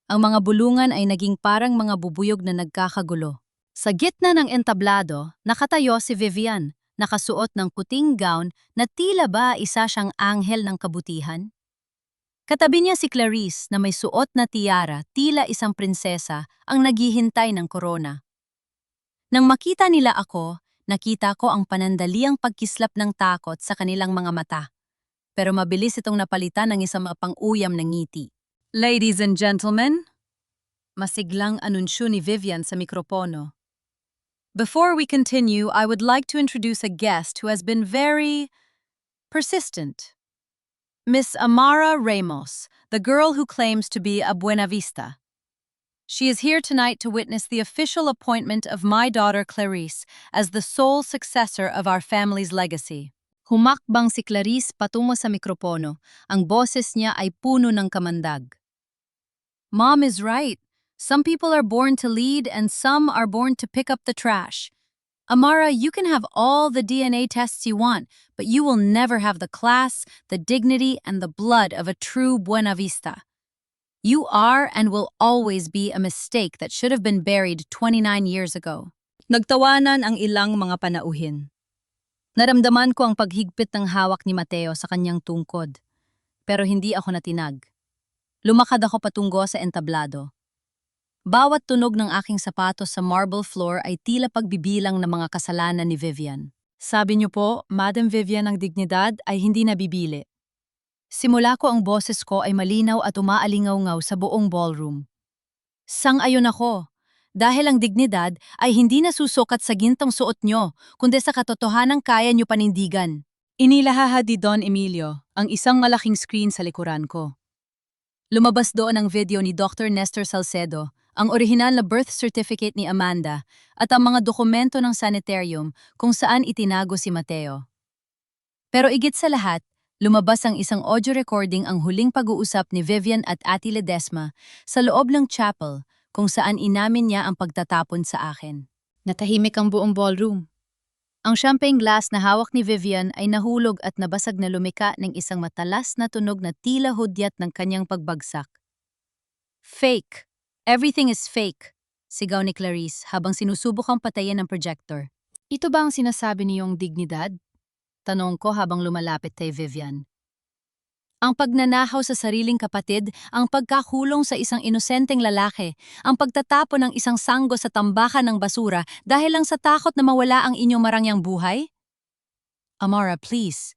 Ang mga bulungan ay naging parang mga bubuyog na nagkakagulo. Sa gitna ng entablado, nakatayo si Vivian, nakasuot ng puting gown na tila ba isa siyang anghel ng kabutihan. Katabi niya si Clarice na may suot na tiara, tila isang prinsesa ang naghihintay ng korona. Nang makita nila ako, nakita ko ang panandaliang pagkislap ng takot sa kanilang mga mata. Pero mabilis itong napalitan ng isang mapang-uyam na ngiti. Ladies and gentlemen, masiglang anunsyo ni Vivian sa mikropono. Before we continue, I would like to introduce a guest who has been very persistent. Miss Amara Ramos, the girl who claims to be a Buena Vista. She is here tonight to witness the official appointment of my daughter Clarice as the sole successor of our family's legacy. Humakbang si Clarice patungo sa mikropono. Ang boses niya ay puno ng kamandag. Mom is right. Some people are born to lead and some are born to pick up the trash. Amara, you can have all the DNA tests you want, but you will never have the class, the dignity, and the blood of a true Buena Vista. You are and will always be a mistake that should have been buried 29 years ago. Nagtawanan ang ilang mga panauhin. Naramdaman ko ang paghigpit ng hawak ni Mateo sa kanyang tungkod. Pero hindi ako natinag. Lumakad ako patungo sa entablado. Bawat tunog ng aking sapatos sa marble floor ay tila pagbibilang ng mga kasalanan ni Vivian. Sabi niyo po, Madam Vivian, ang dignidad ay hindi nabibili. Simula ko ang boses ko ay malinaw at umaalingaw-ngaw sa buong ballroom. Sang-ayon ako, dahil ang dignidad ay hindi nasusukat sa gintong suot nyo, kundi sa katotohanang kaya nyo panindigan. Inilahahad ni Don Emilio ang isang malaking screen sa likuran ko. Lumabas doon ang video ni Dr. Nestor Salcedo, ang orihinal na birth certificate ni Amanda, at ang mga dokumento ng sanitarium kung saan itinago si Mateo. Pero igit sa lahat, lumabas ang isang audio recording ang huling pag-uusap ni Vivian at Ate Ledesma sa loob ng chapel kung saan inamin niya ang pagtatapon sa akin. Natahimik ang buong ballroom. Ang champagne glass na hawak ni Vivian ay nahulog at nabasag na lumika ng isang matalas na tunog na tila hudyat ng kanyang pagbagsak. Fake! Everything is fake! Sigaw ni Clarice habang sinusubukang patayin ang projector. Ito ba ang sinasabi niyong dignidad? Tanong ko habang lumalapit kay Vivian. Ang pagnanahaw sa sariling kapatid, ang pagkakulong sa isang inosenteng lalaki, ang pagtatapon ng isang sanggo sa tambakan ng basura dahil lang sa takot na mawala ang inyong marangyang buhay? Amara, please.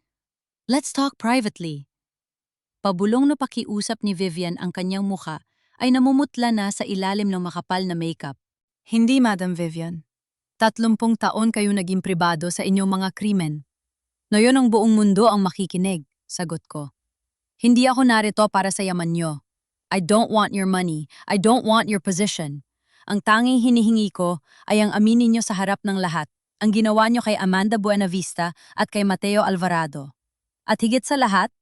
Let's talk privately. Pabulong na pakiusap ni Vivian ang kanyang muka ay namumutla na sa ilalim ng makapal na makeup. Hindi, Madam Vivian. 30 taon kayo naging pribado sa inyong mga krimen. Ngayon ang buong mundo ang makikinig, sagot ko. Hindi ako narito para sa yaman nyo. I don't want your money. I don't want your position. Ang tanging hinihingi ko ay ang aminin nyo sa harap ng lahat, ang ginawa nyo kay Amanda Buenavista at kay Mateo Alvarado. At higit sa lahat,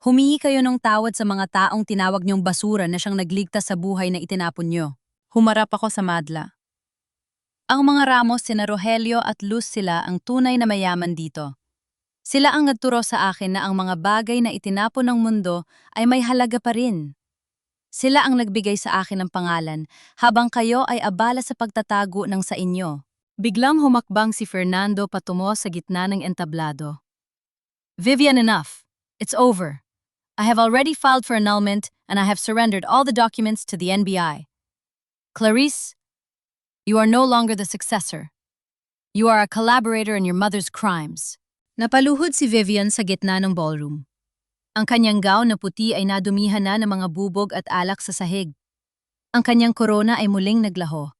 humingi kayo ng tawad sa mga taong tinawag nyong basura na siyang nagligtas sa buhay na itinapon nyo. Humarap ako sa madla. Ang mga Ramos, sina Rogelio at Luz sila ang tunay na mayaman dito. Sila ang nagturo sa akin na ang mga bagay na itinapon ng mundo ay may halaga pa rin. Sila ang nagbigay sa akin ng pangalan habang kayo ay abala sa pagtatago ng sa inyo. Biglang humakbang si Fernando patungo sa gitna ng entablado. Vivian, enough. It's over. I have already filed for annulment and I have surrendered all the documents to the NBI. Clarice, you are no longer the successor. You are a collaborator in your mother's crimes. Napaluhod si Vivian sa gitna ng ballroom. Ang kanyang gown na puti ay nadumihan na ng mga bubog at alak sa sahig. Ang kanyang korona ay muling naglaho.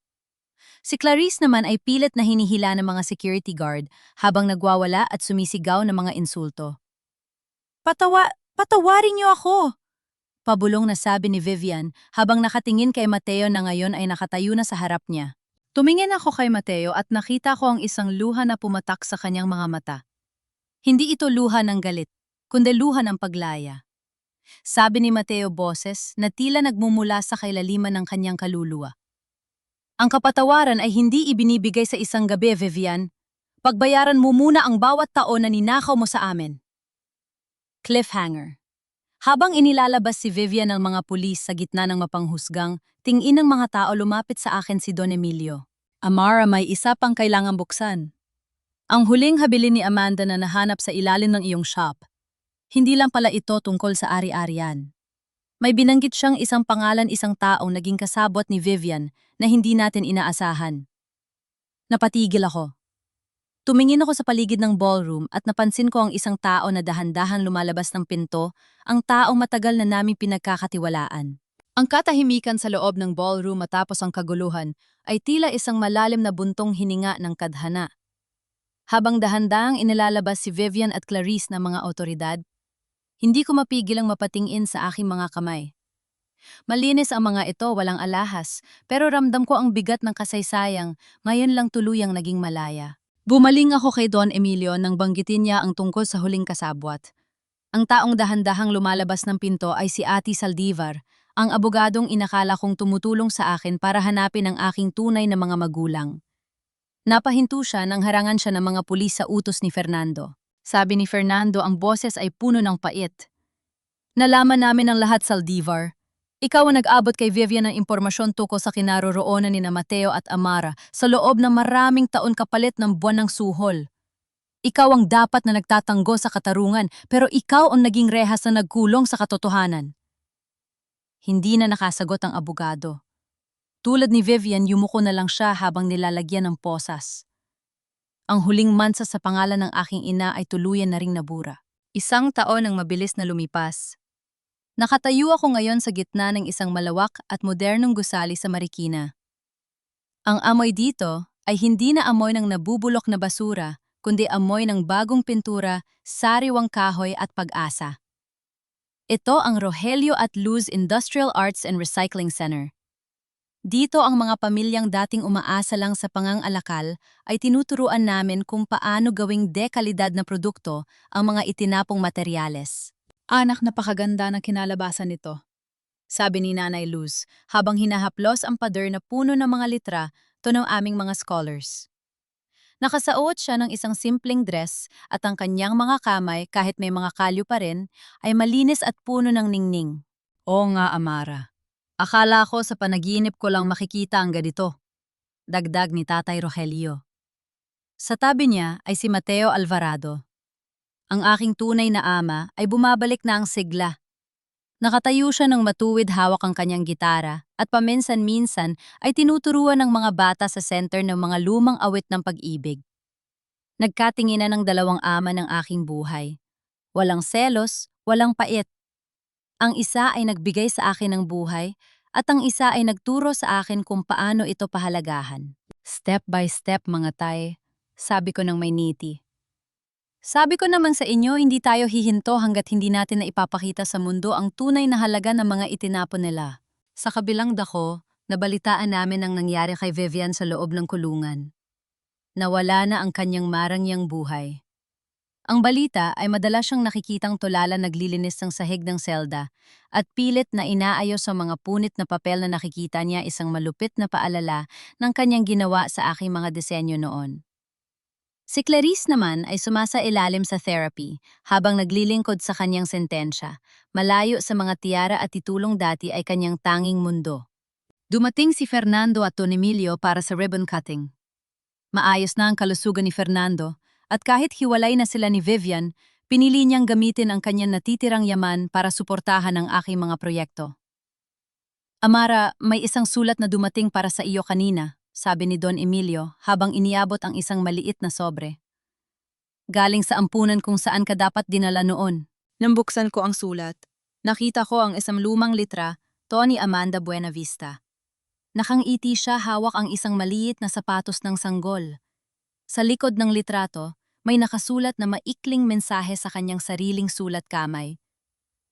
Si Clarice naman ay pilit na hinihila ng mga security guard habang nagwawala at sumisigaw ng mga insulto. Patawarin niyo ako! Pabulong na sabi ni Vivian habang nakatingin kay Mateo na ngayon ay nakatayo na sa harap niya. Tumingin ako kay Mateo at nakita ko ang isang luha na pumatak sa kanyang mga mata. Hindi ito luha ng galit, kundi luha ng paglaya. Sabi ni Mateo boses na tila nagmumula sa kailaliman ng kanyang kaluluwa. Ang kapatawaran ay hindi ibinibigay sa isang gabi, Vivian. Pagbayaran mo muna ang bawat taon na ninakaw mo sa amin. Cliffhanger. Habang inilalabas si Vivian ng mga pulis sa gitna ng mapanghusgang, tingin ng mga tao lumapit sa akin si Don Emilio. Amara, may isa pang kailangang buksan. Ang huling habilin ni Amanda na nahanap sa ilalim ng iyong shop. Hindi lang pala ito tungkol sa ari-arian. May binanggit siyang isang pangalan isang taong naging kasabot ni Vivian na hindi natin inaasahan. Napatigil ako. Tumingin ako sa paligid ng ballroom at napansin ko ang isang tao na dahan-dahan lumalabas ng pinto, ang taong matagal na naming pinagkakatiwalaan. Ang katahimikan sa loob ng ballroom matapos ang kaguluhan ay tila isang malalim na buntong hininga ng kadhana. Habang dahan-dahang inilalabas si Vivian at Clarice ng mga otoridad, hindi ko mapigil ang mapatingin sa aking mga kamay. Malinis ang mga ito, walang alahas, pero ramdam ko ang bigat ng kasaysayang, ngayon lang tuluyang naging malaya. Bumaling ako kay Don Emilio nang banggitin niya ang tungkol sa huling kasabwat. Ang taong dahan-dahang lumalabas ng pinto ay si Ate Saldivar, ang abogadong inakala kong tumutulong sa akin para hanapin ang aking tunay na mga magulang. Napahinto siya nang harangan siya ng mga pulis sa utos ni Fernando. Sabi ni Fernando, ang boses ay puno ng pait. Nalaman namin ang lahat, Saldivar. Ikaw ang nag-abot kay Vivian ng impormasyon tungkol sa kinaroroonan ni Mateo at Amara sa loob ng maraming taon kapalit ng buwan ng suhol. Ikaw ang dapat na nagtatanggol sa katarungan, pero ikaw ang naging rehas na nagkulong sa katotohanan. Hindi na nakasagot ang abogado. Tulad ni Vivian, yumuko na lang siya habang nilalagyan ng posas. Ang huling mansa sa pangalan ng aking ina ay tuluyan na ring nabura. Isang taon ang mabilis na lumipas. Nakatayo ako ngayon sa gitna ng isang malawak at modernong gusali sa Marikina. Ang amoy dito ay hindi na amoy ng nabubulok na basura, kundi amoy ng bagong pintura, sariwang kahoy at pag-asa. Ito ang Rogelio at Luz Industrial Arts and Recycling Center. Dito ang mga pamilyang dating umaasa lang sa pangangalakal ay tinuturuan namin kung paano gawing dekalidad na produkto ang mga itinapong materyales. Anak, napakaganda ng kinalabasan nito, sabi ni Nanay Luz habang hinahaplos ang pader na puno ng mga litra to ng aming mga scholars. Nakasuot siya ng isang simpleng dress at ang kanyang mga kamay, kahit may mga kalyo pa rin, ay malinis at puno ng ningning. Oo nga, Amara. Akala ko sa panaginip ko lang makikita ang ganito. Dagdag ni Tatay Rogelio. Sa tabi niya ay si Mateo Alvarado. Ang aking tunay na ama ay bumabalik na ang sigla. Nakatayo siya ng matuwid, hawak ang kanyang gitara at paminsan-minsan ay tinuturuan ng mga bata sa center ng mga lumang awit ng pag-ibig. Nagkatinginan ng dalawang ama ng aking buhay. Walang selos, walang pait. Ang isa ay nagbigay sa akin ng buhay at ang isa ay nagturo sa akin kung paano ito pahalagahan. Step by step, mga tay, sabi ko ng may ngiti. Sabi ko naman sa inyo, hindi tayo hihinto hanggat hindi natin na ipapakita sa mundo ang tunay na halaga ng mga itinapon nila. Sa kabilang dako, nabalitaan namin ang nangyari kay Vivian sa loob ng kulungan. Nawala na ang kanyang marangyang buhay. Ang balita ay madalas siyang nakikitang tulala naglilinis ng sahig ng selda at pilit na inaayos sa mga punit na papel na nakikita niya isang malupit na paalala ng kanyang ginawa sa aking mga disenyo noon. Si Clarice naman ay sumasailalim sa therapy habang naglilingkod sa kanyang sentensya, malayo sa mga tiara at titulong dati ay kanyang tanging mundo. Dumating si Fernando at Don Emilio para sa ribbon cutting. Maayos na ang kalusugan ni Fernando at kahit hiwalay na sila ni Vivian, Pinili niyang gamitin ang kanyang natitirang yaman para suportahan ang aking mga proyekto. Amara, may isang sulat na dumating para sa iyo kanina, sabi ni Don Emilio habang iniabot ang isang maliit na sobre. Galing sa ampunan kung saan ka dapat dinala noon. Nang buksan ko ang sulat, nakita ko ang isang lumang litra, Tony Amanda Buenavista. Nakangiti siya, hawak ang isang maliit na sapatos ng sanggol. Sa likod ng litrato, may nakasulat na maikling mensahe sa kanyang sariling sulat kamay.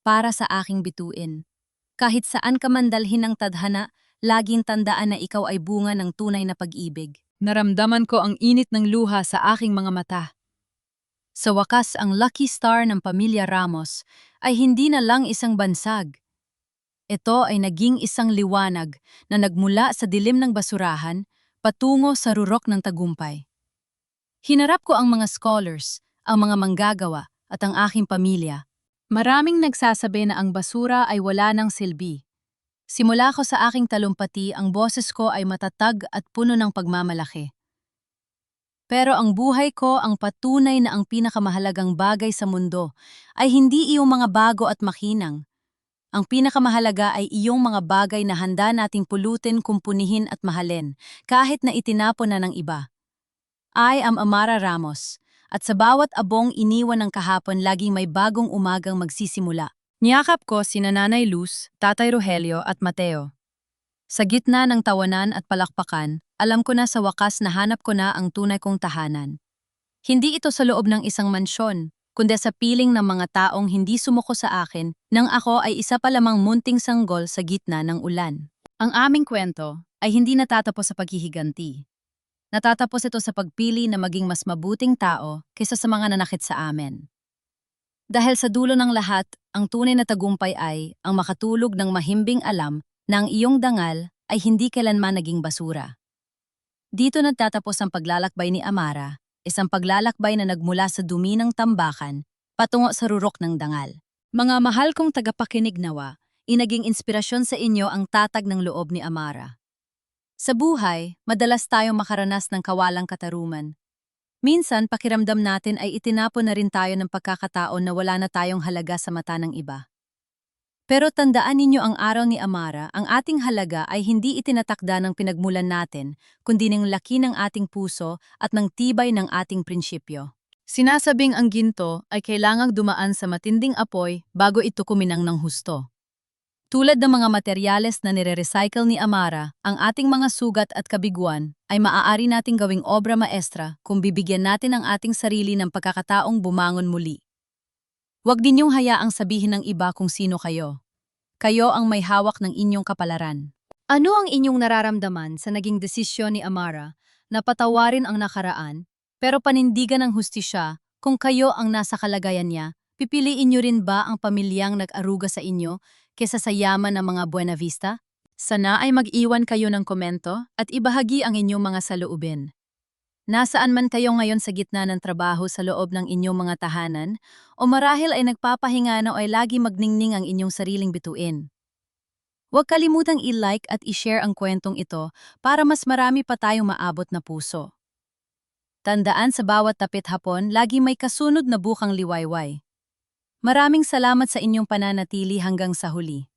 Para sa aking bituin. Kahit saan ka man dalhin ng tadhana, laging tandaan na ikaw ay bunga ng tunay na pag-ibig. Naramdaman ko ang init ng luha sa aking mga mata. Sa wakas, ang lucky star ng pamilya Ramos ay hindi na lang isang bansag. Ito ay naging isang liwanag na nagmula sa dilim ng basurahan patungo sa rurok ng tagumpay. Hinarap ko ang mga scholars, ang mga manggagawa at ang aking pamilya. Maraming nagsasabi na ang basura ay wala ng silbi. Simula ko sa aking talumpati, ang boses ko ay matatag at puno ng pagmamalaki. Pero ang buhay ko ang patunay na ang pinakamahalagang bagay sa mundo ay hindi iyong mga bago at makinang. Ang pinakamahalaga ay iyong mga bagay na handa nating pulutin, kumpunihin at mahalin, kahit na itinapon na ng iba. I am Amara Ramos, at sa bawat abong iniwan ng kahapon laging may bagong umagang magsisimula. Niyakap ko sina Nanay Luz, Tatay Rogelio at Mateo. Sa gitna ng tawanan at palakpakan, alam ko na sa wakas na hanap ko na ang tunay kong tahanan. Hindi ito sa loob ng isang mansyon, kundi sa piling ng mga taong hindi sumuko sa akin nang ako ay isa pa lamang munting sanggol sa gitna ng ulan. Ang aming kwento ay hindi natatapos sa paghihiganti. Natatapos ito sa pagpili na maging mas mabuting tao kaysa sa mga nanakit sa amin. Dahil sa dulo ng lahat, ang tunay na tagumpay ay ang makatulog ng mahimbing alam na ang iyong dangal ay hindi kailanman naging basura. Dito nagtatapos ang paglalakbay ni Amara, isang paglalakbay na nagmula sa dumi ng tambakan patungo sa rurok ng dangal. Mga mahal kong tagapakinig nawa, inaging inspirasyon sa inyo ang tatag ng loob ni Amara. Sa buhay, madalas tayong makaranas ng kawalang katarungan. Minsan, pakiramdam natin ay itinapon na rin tayo ng pagkakataon na wala na tayong halaga sa mata ng iba. Pero tandaan ninyo ang araw ni Amara, ang ating halaga ay hindi itinatakda ng pinagmulan natin, kundi ng laki ng ating puso at ng tibay ng ating prinsipyo. Sinasabing ang ginto ay kailangang dumaan sa matinding apoy bago ito kuminang ng husto. Tulad ng mga materyales na nire-recycle ni Amara, ang ating mga sugat at kabiguan ay maaari nating gawing obra maestra kung bibigyan natin ang ating sarili ng pagkakataong bumangon muli. Huwag ninyong hayaang sabihin ng iba kung sino kayo. Kayo ang may hawak ng inyong kapalaran. Ano ang inyong nararamdaman sa naging desisyon ni Amara na patawarin ang nakaraan pero panindigan ng hustisya kung kayo ang nasa kalagayan niya? Pipiliin niyo rin ba ang pamilyang nag-aruga sa inyo kesa sa yaman ng mga Buenavista? Sana ay mag-iwan kayo ng komento at ibahagi ang inyong mga saloobin. Nasaan man kayo ngayon sa gitna ng trabaho sa loob ng inyong mga tahanan, o marahil ay nagpapahinga na o ay lagi magningning ang inyong sariling bituin. Huwag kalimutang i-like at i-share ang kwentong ito para mas marami pa tayong maabot na puso. Tandaan, sa bawat tapit hapon, lagi may kasunod na bukang liwayway. Maraming salamat sa inyong pananatili hanggang sa huli.